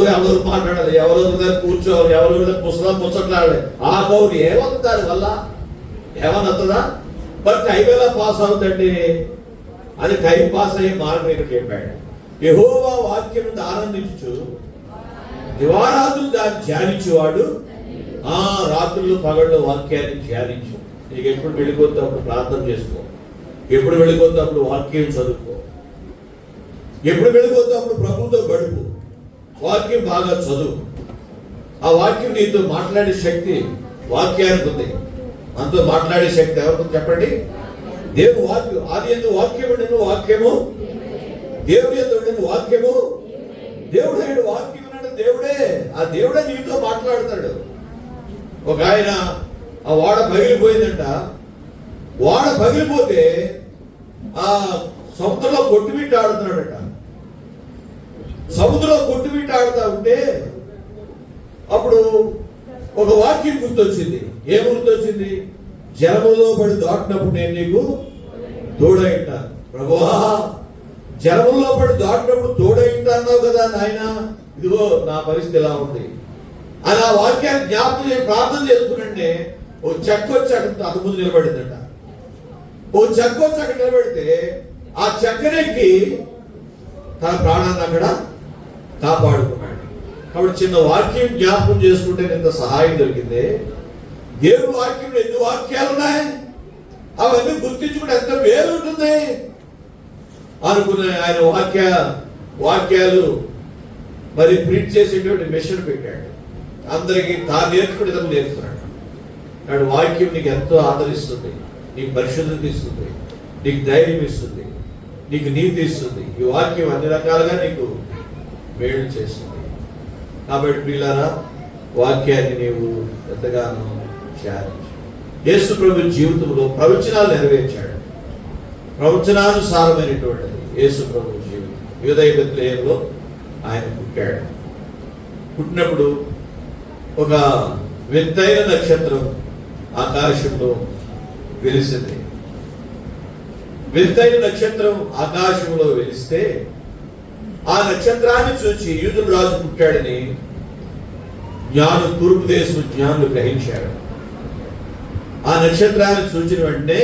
మాట్లాడాలి, ఎవరు కూర్చోవాలి, ఎవరు పుస్తకం ముచ్చట్లాడాలి. ఆ కౌరు ఏమవుతుంది దాని వల్ల? ఏమన్నదా? మరి టైం ఎలా పాస్ అవుతుందండి? అది టైం పాస్ అయ్యే మార్గం ఇక్కడ చెప్పాడు. యెహోవా వాక్యం ఆనందించు, దివారాత్రులు దాన్ని ధ్యానించేవాడు. రాత్రులు పగళ్ళు వాక్యాన్ని ధ్యానించు. నీకు ఎప్పుడు వెళ్ళిపోతే అప్పుడు ప్రార్థన చేసుకో, ఎప్పుడు వెళ్ళిపోతే అప్పుడు వాక్యం చదువుకో, ఎప్పుడు వెళ్ళిపోతే అప్పుడు ప్రభుతో గడుపు. వాక్యం బాగా చదువు. ఆ వాక్యం నీతో మాట్లాడే శక్తి వాక్యానికి ఉంది. మనతో మాట్లాడే శక్తి ఎవరికి చెప్పండి? దేవుడు వాక్యం. ఆది యందు వాక్యము ఉండెను, వాక్యము దేవుడి యందు ఉండెను, వాక్యము దేవుడు. వాక్యం అంటే దేవుడే. ఆ దేవుడే నీతో మాట్లాడతాడు. ఒక ఆయన ఆ ఓడ పగిలిపోయిందంట. ఓడ పగిలిపోతే ఆ సముద్రంలో కొట్టుమిట్ట ఆడుతున్నాడట. సముద్రంలో కొట్టుమిట్ట ఆడుతూ ఉంటే అప్పుడు ఒక వాక్యం గుర్తొచ్చింది. ఏం గుర్తొచ్చింది? జలములో పడి దాటినప్పుడు నేను నీకు తోడై ఉంటాను. ప్రభువా, జలములో పడి దాటినప్పుడు తోడై ఉంటాన్నావు కదా నాయన, ఇదిగో నా పరిస్థితి ఎలా ఉంది అని ఆ వాక్యాన్ని జ్ఞాపకం చేసి ప్రార్థన చేసుకునంటే ఓ చెక్క వచ్చి అక్కడ అంత ముందు నిలబడిందట. ఓ చెక్క వచ్చి అక్కడ నిలబడితే ఆ చెక్కనెక్కి తన ప్రాణాన్ని అక్కడ కాపాడుకున్నాడు. కాబట్టి చిన్న వాక్యం జ్ఞాపకం చేసుకుంటే ఎంత సహాయం దొరికింది. దేవుడు వాక్యంలో ఎన్ని వాక్యాలు ఉన్నాయి, అవన్నీ గుర్తించుకుంటే ఎంత మేలు ఉంటుంది అనుకున్న ఆయన వాక్యాలు మరి ప్రింట్ చేసేటువంటి మిషన్ పెట్టాడు. అందరికీ తాను నేర్చుకుని ఇతను నేర్చుకున్నాడు. కానీ వాక్యం నీకు ఎంతో ఆదరిస్తుంది, నీకు పరిశుద్ధత ఇస్తుంది, నీకు ధైర్యం ఇస్తుంది, నీకు నీతి ఇస్తుంది. ఈ వాక్యం అన్ని రకాలుగా నీకు మేలు చేస్తుంది. కాబట్టి పిల్లారా, వాక్యాన్ని నీవు ఎంతగానో ధ్యానించు. యేసు ప్రభు జీవితంలో ప్రవచనాలు నెరవేర్చాడు. ప్రవచనానుసారమైనటువంటిది యేసు ప్రభు జీవితం. యూదయ బెత్లెహేములో ఆయన పుట్టాడు. పుట్టినప్పుడు ఒక వింతైన నక్షత్రం ఆకాశంలో వెలిసింది. వింతైన నక్షత్రం ఆకాశంలో వెలిస్తే ఆ నక్షత్రాన్ని చూసి యూదుల రాజు పుట్టాడని తూర్పు దేశం జ్ఞానులు గ్రహించారు. ఆ నక్షత్రాన్ని చూసిన వెంటనే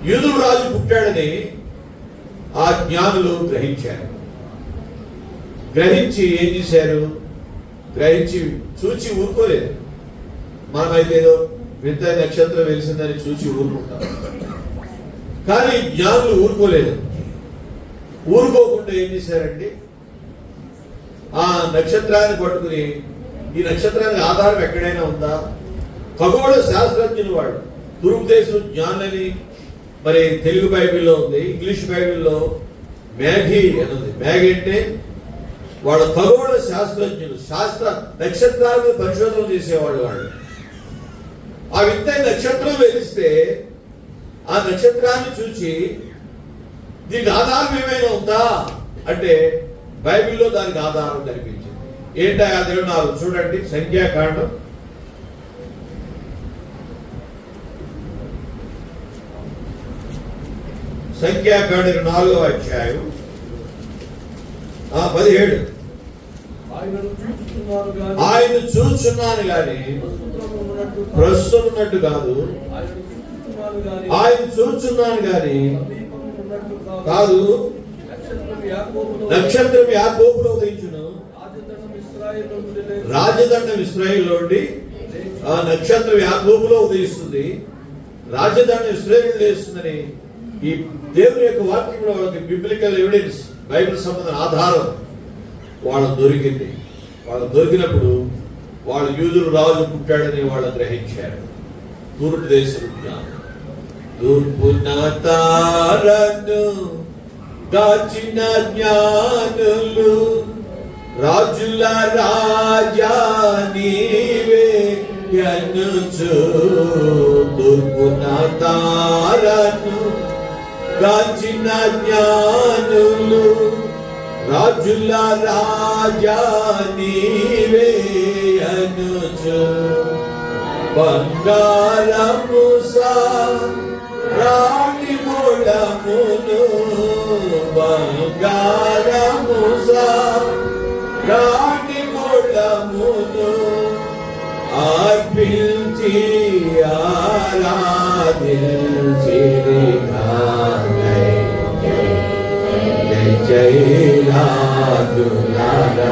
యూదుల రాజు పుట్టాడని ఆ జ్ఞానులు గ్రహించారు. గ్రహించి ఏం చేశారు? గ్రహించి చూచి ఊరుకోలేదు. మనమైతే ఏదో వింత నక్షత్రం వెలిసిందని చూచి ఊరుకుంటాం. కానీ జ్ఞానులు ఊరుకోలేదు. ఊరుకోకుండా ఏం చేశారండి? ఆ నక్షత్రాన్ని పట్టుకుని, ఈ నక్షత్రానికి ఆధారం ఎక్కడైనా ఉందా? ఖగోళ శాస్త్రజ్ఞులు వాడు, తూర్పు దేశం జ్ఞానులని మరి తెలుగు బైబిల్లో ఉంది, ఇంగ్లీష్ బైబిల్లో మ్యాగీ అని ఉంది. మ్యాగీ అంటే వాళ్ళ ఖగోళ శాస్త్రజ్ఞులు, నక్షత్రాల మీద పరిశోధన చేసేవాళ్ళు వాళ్ళు. ఆ వింత నక్షత్రం వెలిస్తే ఆ నక్షత్రాన్ని చూసి దీనికి ఆధారం ఏమైనా ఉందా అంటే బైబిల్లో దానికి ఆధారం కనిపించింది. ఏంటా దేవుడు నాకు చూడండి, సంఖ్యాకాండం 4వ అధ్యాయం 17. ఆయన చూస్తున్నాను గాని ప్రస్తుతం ఉన్నట్టు కాదు, ఆయన చూచున్నాను గాని కాదు. నక్షత్రం యాకోబులో ఉదయించును, రాజదండం ఇశ్రాయేలులో ఉండి. ఆ నక్షత్రం యాకోబులో ఉదయిస్తుంది, రాజదండం ఇశ్రాయేలులో లేస్తుందని ఈ దేవుని యొక్క వాక్యంలో వాళ్ళకి బిబ్లికల్ ఎవిడెన్స్, బైబిల్ సంబంధం ఆధారం వాళ్ళకు దొరికింది. వాళ్ళకు దొరికినప్పుడు వాళ్ళు యూదులు రాజు పుట్టాడని వాళ్ళు గ్రహించారు. తూర్పు దేశం తూర్పున తారను దాచిన జ్ఞానులు, రాజుల రాజా నీవే యనుచు. తూర్పున తారను దాచిన జ్ఞానులు, రాజుల రాజా నీవే యనుచు. బంగారము రాణి మూలమును, బంగారము రాణి మూలమును అర్పించి ఆరాధించి జై రాజులారా.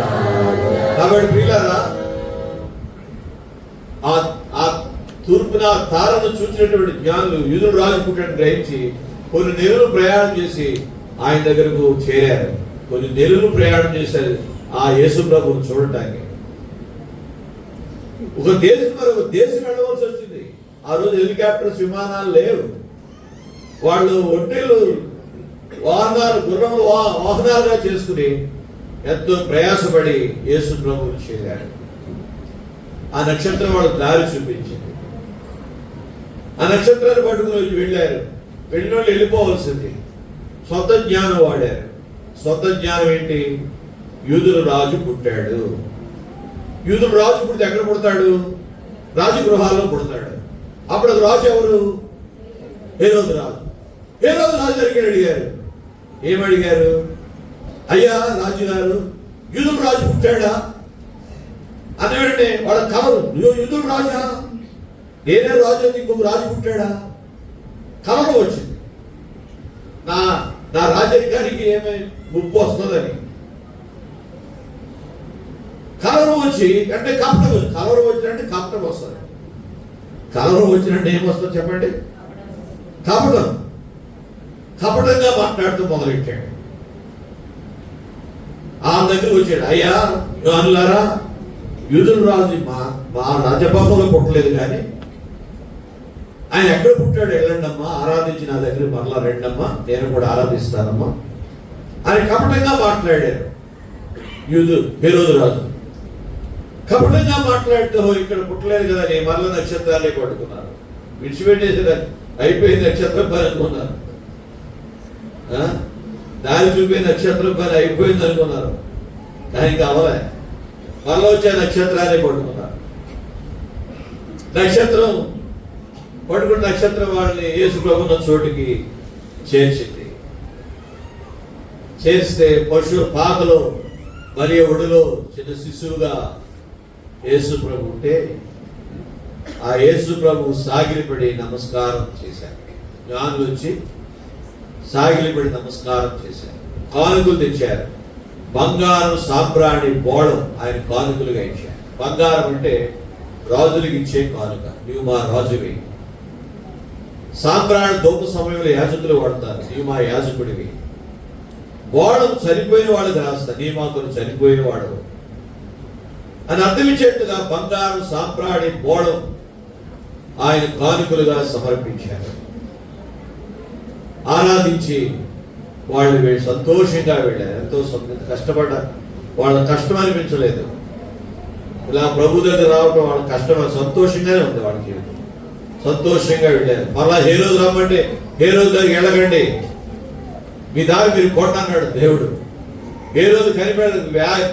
కాబట్టి ప్రియులారా, ఆ తూర్పున తారను చూసినటువంటి జ్ఞానులు యూదుడు రాజు పుట్టినట్టు గ్రహించి కొన్ని నెలలు ప్రయాణం చేసి ఆయన దగ్గరకు చేరారు. కొన్ని నెలలు ప్రయాణం చేశారు ఆ యేసు ప్రభువును చూడటానికి. ఒక దేశం మరొక దేశం వెళ్ళవలసి వచ్చింది. ఆ రోజు హెలికాప్టర్స్, విమానాలు లేవు. వాళ్ళు ఒంటెలు వాహనాలు, గుర్రములు వాహనాలుగా చేసుకుని ఎంతో ప్రయాసపడి యేసు ప్రభువును చేరారు. ఆ నక్షత్రం వాళ్ళకు దారి చూపించింది. ఆ నక్షత్రాన్ని పట్టుకుని వెళ్ళారు. వెళ్ళిన వాళ్ళు వెళ్ళిపోవలసింది. స్వంత జ్ఞానం వాడారు. స్వంత జ్ఞానం ఏంటి? యూదుల రాజు పుట్టాడు. యూదుల రాజు పుడితే ఎక్కడ పుడతాడు? రాజగృహాల్లో పుడతాడు. అప్పుడు అది రాజు ఎవరు? హేరోదు రాజు. హేరోదు రాజు దగ్గరికి అడిగారు. ఏమడిగారు? అయ్యా రాజుగారు, యూదుల రాజు పుట్టాడా అని వెంటనే వాళ్ళ కలరు, యూదుల రాజా, నేనే రాజు, ఇంకొక రాజు పుట్టాడా? కలరు వచ్చింది. నా రాజరికానికి ఏమై ముప్పు వస్తుందని కలరు వచ్చి అంటే కపటం. కలరు వచ్చినంటే కపటం వస్తుంది. కలరు వచ్చినట్టు ఏమొస్తుంది చెప్పండి? కపటం. కపటంగా మాట్లాడుతూ మొదలెట్టాడు. ఆ దగ్గర వచ్చాడు. అయ్యా యోహానులారా, యూదుల రాజు మా రాజభవనంలో పుట్టలేదు, కానీ ఆయన ఎక్కడ పుట్టాడు వెళ్ళండమ్మా, ఆరాధించి నా దగ్గర మరలా రెండమ్మా, నేను కూడా ఆరాధిస్తానమ్మా అని కపటంగా మాట్లాడారు హేరోదు రాజు. కపటంగా మాట్లాడితే ఇక్కడ పుట్టలేదు కదా, నేను మరలా నక్షత్రాలే పట్టుకున్నారు. విడిచిపెట్టేసి అయిపోయింది నక్షత్రం పని అనుకున్నారు. దారి చూపే నక్షత్రం పని అయిపోయింది అనుకున్నారు. కానీ కావాలే, మరలా వచ్చే నక్షత్రాన్ని పట్టుకున్నారు. నక్షత్రం పట్టుకున్న నక్షత్రం వాళ్ళని యేసు ప్రభువున్న చోటికి చేర్చింది. చేస్తే పశువు పాకలో మరియు ఒడిలో చిన్న శిశువుగా యేసు ప్రభు ఉంటే ఆ యేసు ప్రభు సాగిలిపడి నమస్కారం చేశారు. జ్ఞానులు వచ్చి సాగిలిపడి నమస్కారం చేశారు. కానుకలు తెచ్చారు. బంగారం సాంబ్రాణి బోళం ఆయన కానుకలుగా ఇచ్చారు. బంగారం అంటే రాజులకు ఇచ్చే కానుక, నీవు మా రాజువి. సాంబ్రాణి దోప సమయంలో యాజకులు వాడతారు, నీవు మా యాజకుడివి. బోళం చనిపోయిన వాళ్ళకి రాస్తారు, నీ మాకు చనిపోయిన వాడు అని అర్థమిచ్చేట్టుగా బంగారం సాంబ్రాణి బోళం ఆయన కానుకలుగా సమర్పించారు. ఆరాధించి వాళ్ళు సంతోషంగా వెళ్ళారు. ఎంతో కష్టపడ్డారు. వాళ్ళ కష్టం అనిపించలేదు. ఇలా ప్రభు దగ్గర రావడం వాళ్ళ కష్టం, సంతోషంగానే ఉంది వాళ్ళ జీవితం. సంతోషంగా వెళ్ళారు. మళ్ళా హేరోదు రమ్మంటే హేరోదు దగ్గరికి వెళ్ళకండి, మీ దారి మీరు కొట్ట అన్నాడు దేవుడు. హేరోదు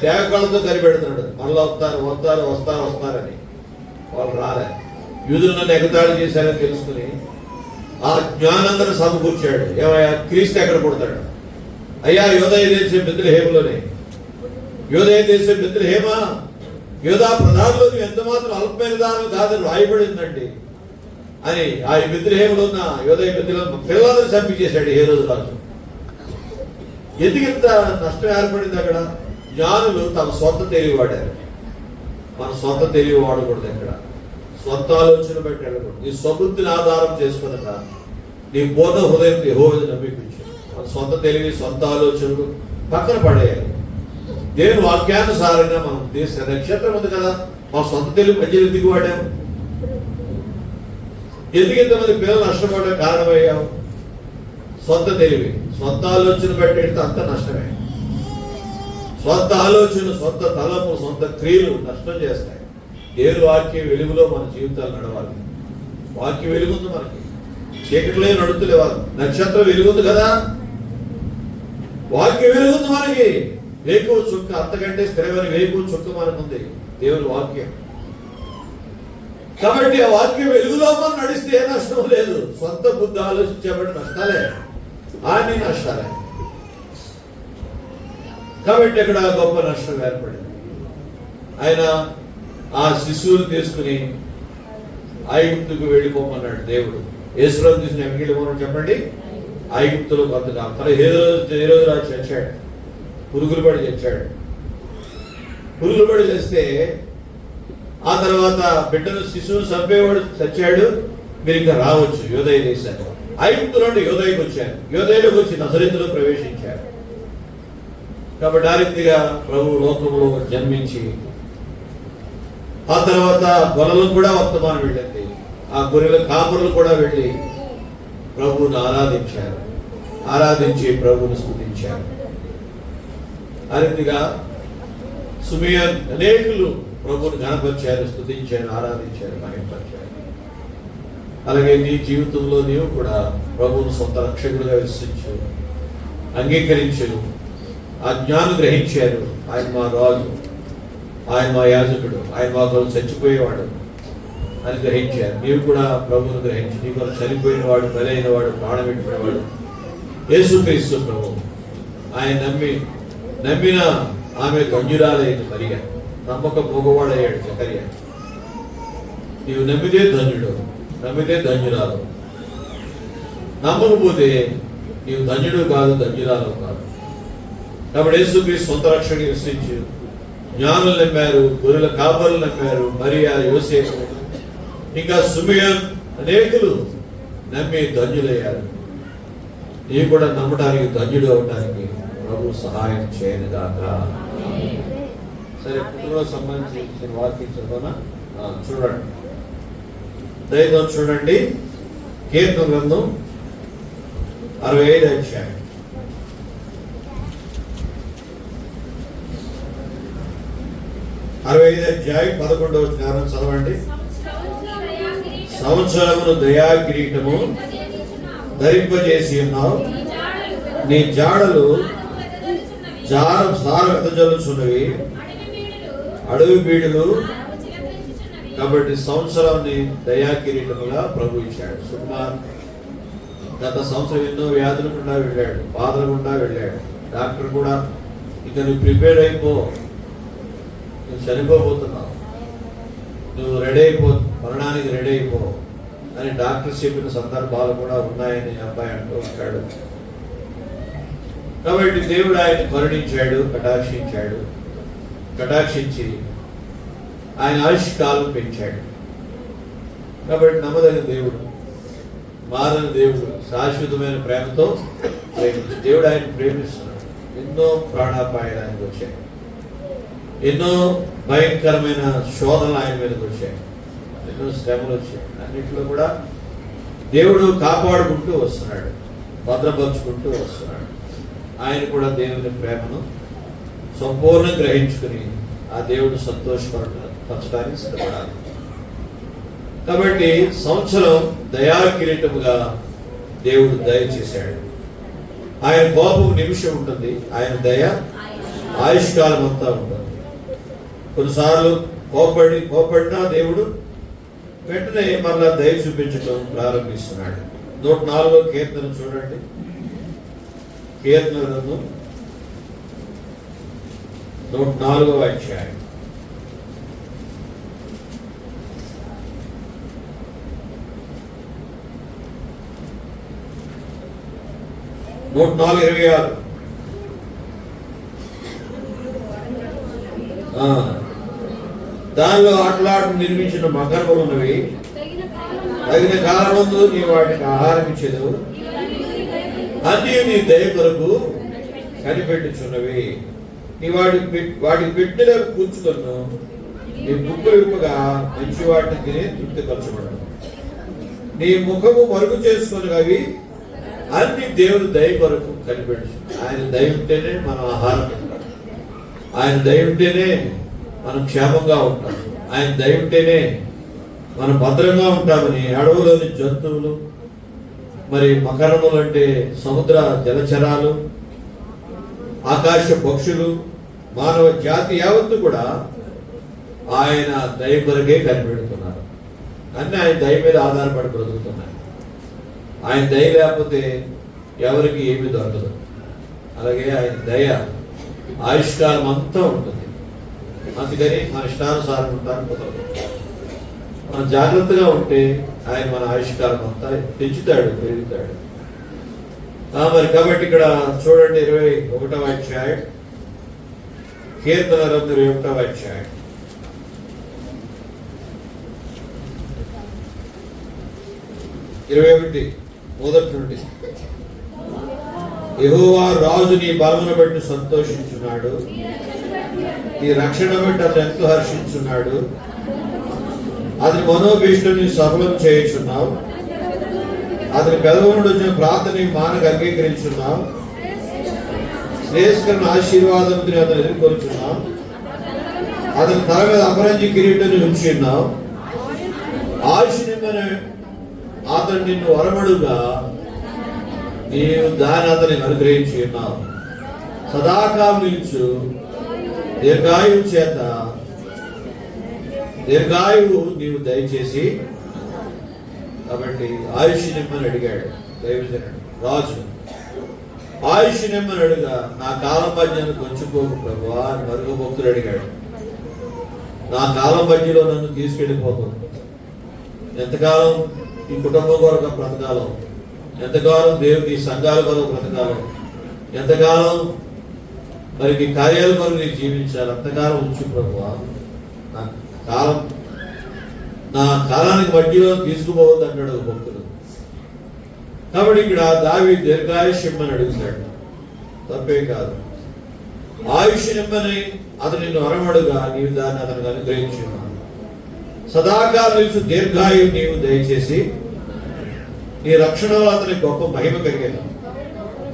దేవకాలతో కనిపెడుతున్నాడు. మళ్ళీ వస్తారని వాళ్ళు రాలే. యూదులు నన్ను ఎగతాళి చేశారని తెలుసుకుని ఆ జ్ఞానందరూ సమకూర్చాడు. ఏమయ్యా, క్రీస్తు ఎక్కడ పుడతాడు? అయ్యా యోదయ దేశం బెత్లెహేములోనే. యోదయ దేశం బెత్లెహేమా, యోధా ప్రధానంలో ఎంత మాత్రం అల్పమైన దానం కాదని రాయబడిందండి అని ఆ బెత్లెహేములో ఉన్న యోదయ బెత్లెహేము పిల్లలందరూ చంపించేశాడు ఏ రోజు రాజు. ఎందుకు ఇంత నష్టం ఏర్పడింది అక్కడ? జ్ఞానులు తమ సొంత తెలివి వాడారు. మన సొంత తెలివి వాడకూడదు. ఎక్కడ సొంత ఆలోచన బట్టి వెళ్ళకూడదు. నీ స్వబుద్ధిని ఆధారం చేసుకునక నీ పూర్ణ హృదయం యెహోవాను నమ్మించు. మన సొంత తెలివి, సొంత ఆలోచనలు పక్కన పడేయాలి. దేవుని వాక్యానుసారంగా మనం దేశ నక్షత్రం ఉంది కదా, మా సొంత తెలివి మధ్యలో ఎందుకు వాడాము? ఎందుకు ఇంతమంది పిల్లలు నష్టపడడం కారణమయ్యాము? సొంత తెలివి, సొంత ఆలోచన పెట్టేస్తే అంత నష్టమే. సొంత ఆలోచన, సొంత తలపు, సొంత క్రియలు నష్టం చేస్తాయి. దేవుని వాక్య వెలుగులో మన జీవితాలు నడవాలి. వాక్య వెలుగుంది మనకి, చీకటిలో నడుతులేవారు. నక్షత్రం వెలుగుంది కదా, వాక్య వెలుగుంది మనకి. వేకువ చుక్క, అంతకంటే స్థిరమైన వేకువ చుక్క మనకుంది దేవుని వాక్యం. కాబట్టి ఆ వాక్యం వెలుగులో మనం నడిస్తే ఏ నష్టం లేదు. సొంత బుద్ధి ఆలోచించేబడి నష్టాలే, అన్ని నష్టాలే. కాబట్టి ఇక్కడ గొప్ప నష్టం ఏర్పడింది. ఆయన ఆ శిశువుని తీసుకుని ఐగుప్తుకు వెళ్ళిపోమన్నాడు దేవుడు. యేసురాజు తీసుకుని ఎక్కడికి వెళ్ళిపోమని చెప్పండి? ఐగుప్తులో కొంతకాలం. తన ఏ రోజు రాజు చచ్చాడు, పురుగులు పడి చచ్చాడు. పురుగులు పడి చేస్తే ఆ తర్వాత బిడ్డను శిశువును చంపేవాడు చచ్చాడు. మీరు ఇంకా రావచ్చు యోదయ దేశాన్ని. ఐగుప్తులో నుండి యోదయకు వచ్చారు. యోదయలోకి వచ్చి నజరేతులో ప్రవేశించారు. కాబట్టి ఆ రీతిగా ప్రభు లోకంలో జన్మించి ఆ తర్వాత గొర్రెలకు కూడా వర్తమానం వెళ్ళింది. ఆ గొర్రెల కాపురులు కూడా వెళ్ళి ప్రభువును ఆరాధించారు. ఆరాధించి ప్రభువును స్తుతించారు. ఆ రీతిగా సిమియోను అనేకులు ప్రభువును ఘనపరిచారు, స్తుతించారు, ఆరాధించారు, మహిమపరిచారు. అలాగే నీ జీవితంలో నీవు కూడా ప్రభువును సొంత రక్షకుడిగా విశ్వసించు, అంగీకరించు. ఆ జ్ఞానం గ్రహించారు. ఆయన మా రాజు, ఆయన మా యాజకుడు, ఆయన మా కొరకు చచ్చిపోయేవాడు అని గ్రహించారు. నీవు కూడా ప్రభువును గ్రహించి నీ కొరకు చనిపోయిన వాడు, బలైన వాడు, ప్రాణం పెట్టినవాడు యేసుక్రీస్తు ప్రభు. ఆయన నమ్మిన ఆమె ధన్యురాలైంది మరియ. నమ్మక పోగవాడయ్యాడు జకర్యా. నీవు నమ్మితే ధన్యుడు, నమ్మితే ధన్యురాలు. నమ్మకపోతే నీవు ధన్యుడు కాదు, ధన్యురాలు కాదు. కాబట్టి యేసుక్రీస్తు సొంత రక్షణని విశ్వసించు. జ్ఞానులు నమ్మారు, గొర్రెల కాపరులు నమ్మారు, మరియా, యోసేపు, ఇంకా సిమియోను అనేకులు నమ్మి ధన్యులయ్యారు. నీవు కూడా నమ్మడానికి, ధన్యుడు అవడానికి ప్రభు సహాయం చేయను గాక. సరే, పుట్టుకకు సంబంధించిన వాక్యం చదువునా? చూడండి, దయతో చూడండి. కీర్తన గ్రంథం 65 అధ్యాయం. 65 అధ్యాయం 11వ వచనం చదవండి. సంవత్సరమును దయా కిరీటము ధరింపజేసి ఉన్నావు, నీ జాడలు వెదజల్లుచున్నవి, అడవి బీడులు. కాబట్టి సంవత్సరాన్ని దయా కిరీటముగా ప్రభు ఇచ్చాడు. సుకుమార్ గత సంవత్సరం ఎన్నో వ్యాధులు గుండా వెళ్ళాడు, బాధలు గుండా వెళ్ళాడు. డాక్టర్ కూడా ఇక నువ్వు ప్రిపేర్ అయిపో, నువ్వు చనిపోబోతున్నావు, నువ్వు రెడీ అయిపో, మరణానికి రెడీ అయిపో అని డాక్టర్ చెప్పిన సందర్భాలు కూడా ఉన్నాయని అబ్బాయి అంటూ ఉంటాడు. కాబట్టి దేవుడు ఆయన కరుణించాడు, కటాక్షించి ఆయన ఆయుష్కాలం పెంచాడు. కాబట్టి నమ్మదగిన దేవుడు, మారని దేవుడు, శాశ్వతమైన ప్రేమతో ప్రేమించి దేవుడు ఆయన ప్రేమిస్తున్నాడు. ఎన్నో ప్రాణాపాయాలు ఆయనకు వచ్చాయి, ఎన్నో భయంకరమైన శోధనలు ఆయన మీదకి వచ్చాయి, ఎన్నో శ్రమలు వచ్చాయి. అన్నింటిలో కూడా దేవుడు కాపాడుకుంటూ వస్తున్నాడు, భద్రపరుచుకుంటూ వస్తున్నాడు. ఆయన కూడా దేవుని ప్రేమను సంపూర్ణంగా గ్రహించుకుని ఆ దేవుడు సంతోషపరచడానికి సిద్ధపడాలి. కాబట్టి సంవత్సరం దయా కిరీటముగా దేవుడు దయచేశాడు. ఆయన కోపం నిమిషం ఉంటుంది, ఆయన దయ ఆయుష్కాలం అంతా ఉంటుంది. కొన్నిసార్లు కోపడినా దేవుడు వెంటనే మళ్ళా దయ చూపించడం ప్రారంభిస్తున్నాడు. 104వ కీర్తన చూడండి. కీర్తన గ్రంథం 104వ అధ్యాయం. 104:26. దానిలో అట్లాడు నిర్మించిన మకరములు ఉన్నవి. తగిన కాలమందు నీ వాటికి ఆహారం ఇచ్చేదు, అన్ని నీ దయ కొరకు కనిపెట్టుచున్నవి. నీ వాటికి పెట్టిన కూర్చుకొను, నీ బుక్కు విప్పగా మంచి వాటిని తిని తృప్తిపరచబడను. నీ ముఖము మరుగు చేసుకొని అవి అన్ని దేవుడు దయ కొరకు కనిపెట్టు. ఆయన దయ ఉంటేనే మనం ఆహారం తింటాం, ఆయన దయ ఉంటేనే మనం క్షేమంగా ఉంటాం, ఆయన దయ ఉంటేనే మనం భద్రంగా ఉంటామని అడవులోని జంతువులు, మరి మకరములు అంటే సముద్ర జలచరాలు, ఆకాశ పక్షులు, మానవ జాతి యావత్తు కూడా ఆయన దయ కొరకే కనిపెడుతున్నారు. అన్నీ ఆయన దయ మీద ఆధారపడి బ్రతుకుతున్నాయి. ఆయన దయ లేకపోతే ఎవరికి ఏమీ దొరకదు. అలాగే ఆయన దయ ఆయుష్కాలం అంతా ఉంటుంది. అందుకని మన ఇష్టానుసారం ఉంటాను కుదరదు. మనం జాగ్రత్తగా ఉంటే ఆయన మన ఆయుష్కాలం అంతా పెంచుతాడు, పెరుగుతాడు. మరి కాబట్టి ఇక్కడ చూడండి 21వ అధ్యాయం, కీర్తన 21వ అధ్యాయం 21 మొదటి నుండి. యెహోవా రాజు నీ బలమును బట్టి సంతోషించున్నాడు, నీ రక్షణ బట్టి అతను ఎంతో హర్షించున్నాడు. అతని మనోభీష్టుని సఫలం చేయుచున్నావు, అతని పెదవుల నుండి వచ్చిన ప్రార్థన మానకు అంగీకరించున్నావు. శ్రేయస్కరణ ఆశీర్వాదం అతను ఎదుర్కొంటున్నావు. అతని తల మీద అపరంజి కిరీటాన్ని ఉంచి ఉన్నావు. ఆయుష్ నిమ్మని అతను నిన్ను వరమడుగా నీవు దాని అతని అనుగ్రహించి ఉన్నావు. సదాకాలం నిలుచు దీర్ఘాయువు చేత దీర్ఘాయువు నీవు దయచేసి. కాబట్టి ఆయుష్ నిమ్మని అడిగాడు దైవజనుడు రాజు. ఆయుష్ నిమ్మని అడుగా నా కాలం మధ్యను కొంచెంపోకు ప్రభువా అని మరొక భక్తుడు అడిగాడు. నా కాలం మధ్యలో నన్ను తీసుకెళ్ళిపోకు. ఎంతకాలం ఈ కుటుంబం కొరకు బ్రతకాలం, ఎంతకాలం దేవుని సంఘాల కొరకు బ్రతకాలం, ఎంతకాలం మరి నీ కార్యాల కొరకు నీకు జీవించాలి, అంతకాలం ఉంచు ప్రభువా. నా కాలానికి మధ్యలో తీసుకుపోవద్దు అన్నాడు భక్తుడు. కాబట్టి ఇక్కడ దావీదు దీర్ఘాయుష్ ఇమ్మని అడుగుతాడు, తప్పే కాదు. ఆయుష్ నిమ్మని అతను నిన్ను వరమడుగా నీవు దాన్ని అతనికి అనుగ్రహించున్నావు. సదాకాలం నిలుచు దీర్ఘాయువు నీవు దయచేసి. నీ రక్షణలో అతనికి గొప్ప మహిమ కలిగాను,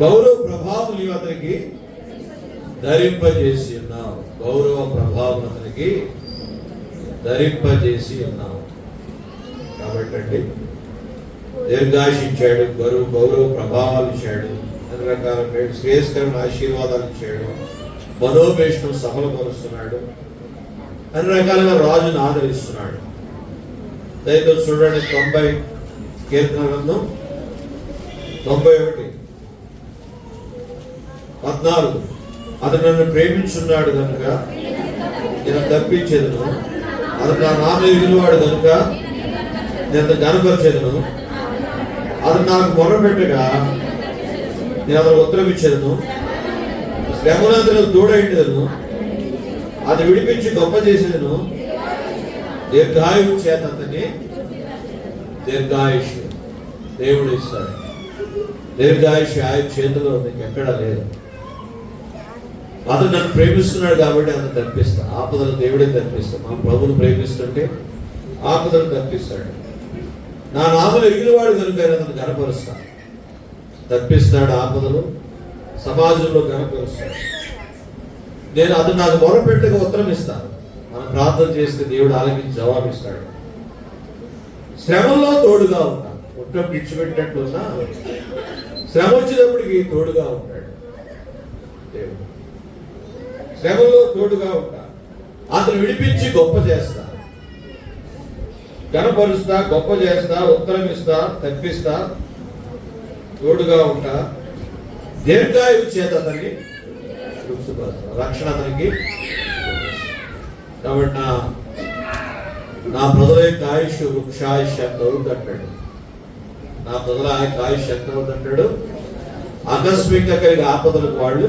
గౌరవ ప్రభావం నీవు అతనికి ధరింపజేసి ఉన్నావు. గౌరవ ప్రభావం అతనికి ధరింపజేసి ఉన్నావు. కాబట్టి అండి దీర్ఘాయుష్ ఇచ్చాడు, గౌరవ ప్రభావాలు ఇచ్చాడు, అన్ని రకాల శ్రేయస్కరమైన ఆశీర్వాదాలు ఇచ్చాడు, మనోభీష్టం సఫలపరుస్తున్నాడు, అన్ని రకాలుగా రాజును ఆదరిస్తున్నాడు. దయతో చూడండి 90 కీర్తన గ్రంథం 91:14. అతను నన్ను ప్రేమించున్నాడు కనుక నేను తప్పించేదను, అతను నా నామ ఎరిగినవాడు కనుక నేను గనపరిచేదను. అతను నాకు మొర్ర పెట్టగా నేను అతను ఉత్తరం ఇచ్చేదను. శ్రమనందుకు తోడైండేదను, అది విడిపించి గొప్ప చేసేదను. దీర్ఘాయువు చేత అతన్ని దీర్ఘాయుష్ దేవుడు ఇస్తాడు. దీర్ఘాయుష్ ఆయన చేతిలో నీకు ఎక్కడా లేదు. అతను నన్ను ప్రేమిస్తున్నాడు కాబట్టి అతను తప్పిస్తా. ఆపదలు దేవుడే తప్పిస్తాడు. మన ప్రభువును ప్రేమిస్తుంటే ఆపదలు తప్పిస్తాడు. నా నామలు ఎరిగినవాడు కనుక అతను గనపరుస్తా. తప్పిస్తాడు ఆపదలు, సమాజంలో గనపరుస్తాడు. నేను అతను నాకు మొరపెట్టగా ఉత్తరం ఇస్తాను. మనం ప్రార్థన చేస్తే దేవుడు ఆలకించి జవాబిస్తాడు. శ్రమల్లో తోడుగా ఉంటాను. ఉత్తరం విడిచిపెట్టినట్లున్నా శ్రమ వచ్చినప్పటికీ తోడుగా ఉంటాడు దేవుడు. శ్రమల్లో తోడుగా ఉంటా. అతను విడిపించి గొప్ప చేస్తా, గణపరుస్తా, గొప్ప చేస్తా, ఉత్తరం ఇస్తా, తప్పిస్తా, తోడుగా ఉంటా. దీర్ఘాయువు చేత అతన్ని రక్షణ అతనికి. కాబట్టి నా ప్రజల యొక్క ఆయుష్ వృక్షాయుష్ ఎంత అవుతుంటాడు. నా ప్రజల యొక్క ఆయుష్ ఎంత అవుతుంటాడు, ఆకస్మిక కలిగే ఆపదలకు వాళ్ళు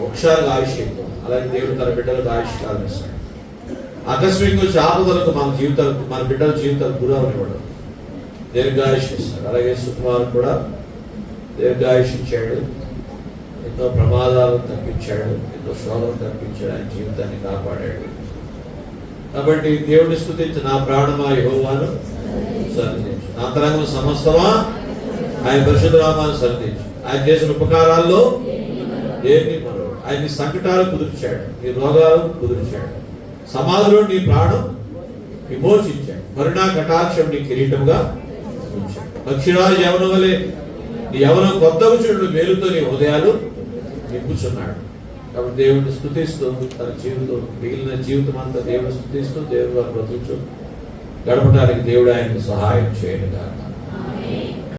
వృక్షాలకు ఆయుష్ ఎక్కువ. అలాగే దేవుడు తన బిడ్డలకు ఆయుష్ కాలం ఇస్తాడు. ఆకస్మిక వచ్చే ఆపదలకు మన బిడ్డల జీవితాలు గురవనివ్వడం, దీర్ఘాయుష్ ఇస్తాడు. అలాగే సుకుమార్ కూడా దీర్ఘాయుష్ ఇచ్చాడు, ఎన్నో ప్రమాదాలను తప్పించాడు, ఎన్నో శోధనలు తప్పించాడు, ఆయన జీవితాన్ని కాపాడాడు. కాబట్టి దేవుడిని స్తుతించి నా ప్రాణమా యెహోవాను సన్నిధించు, నా అంతరంగం సమస్తమా ఆయన పరిశుద్ధ నామాన్ని సన్నిధించు. ఆయన చేసిన ఉపకారాల్లో దేన్ని మరో, ఆయన నీ సంకటాలు కుదిర్చాడు, నీ రోగాలు కుదిర్చాడు, సమాధిలో నీ ప్రాణం విమోచించాడు, కరుణా కటాక్షం నీ కిరీటంగా ఉంచాడు. పక్షిరాజు యవనం వలె నీ యవనం కొత్తగా చూడు, మేలుతో నీ హృదయాలు నింపుచున్నాడు. కాబట్టి దేవుడిని స్తుతిస్తూ తన జీవితం మిగిలిన జీవితం అంతా దేవుడిని స్తుతిస్తూ దేవుడు బ్రతుకుచు గడపడానికి దేవుడు ఆయనకు సహాయం చేయను కాక.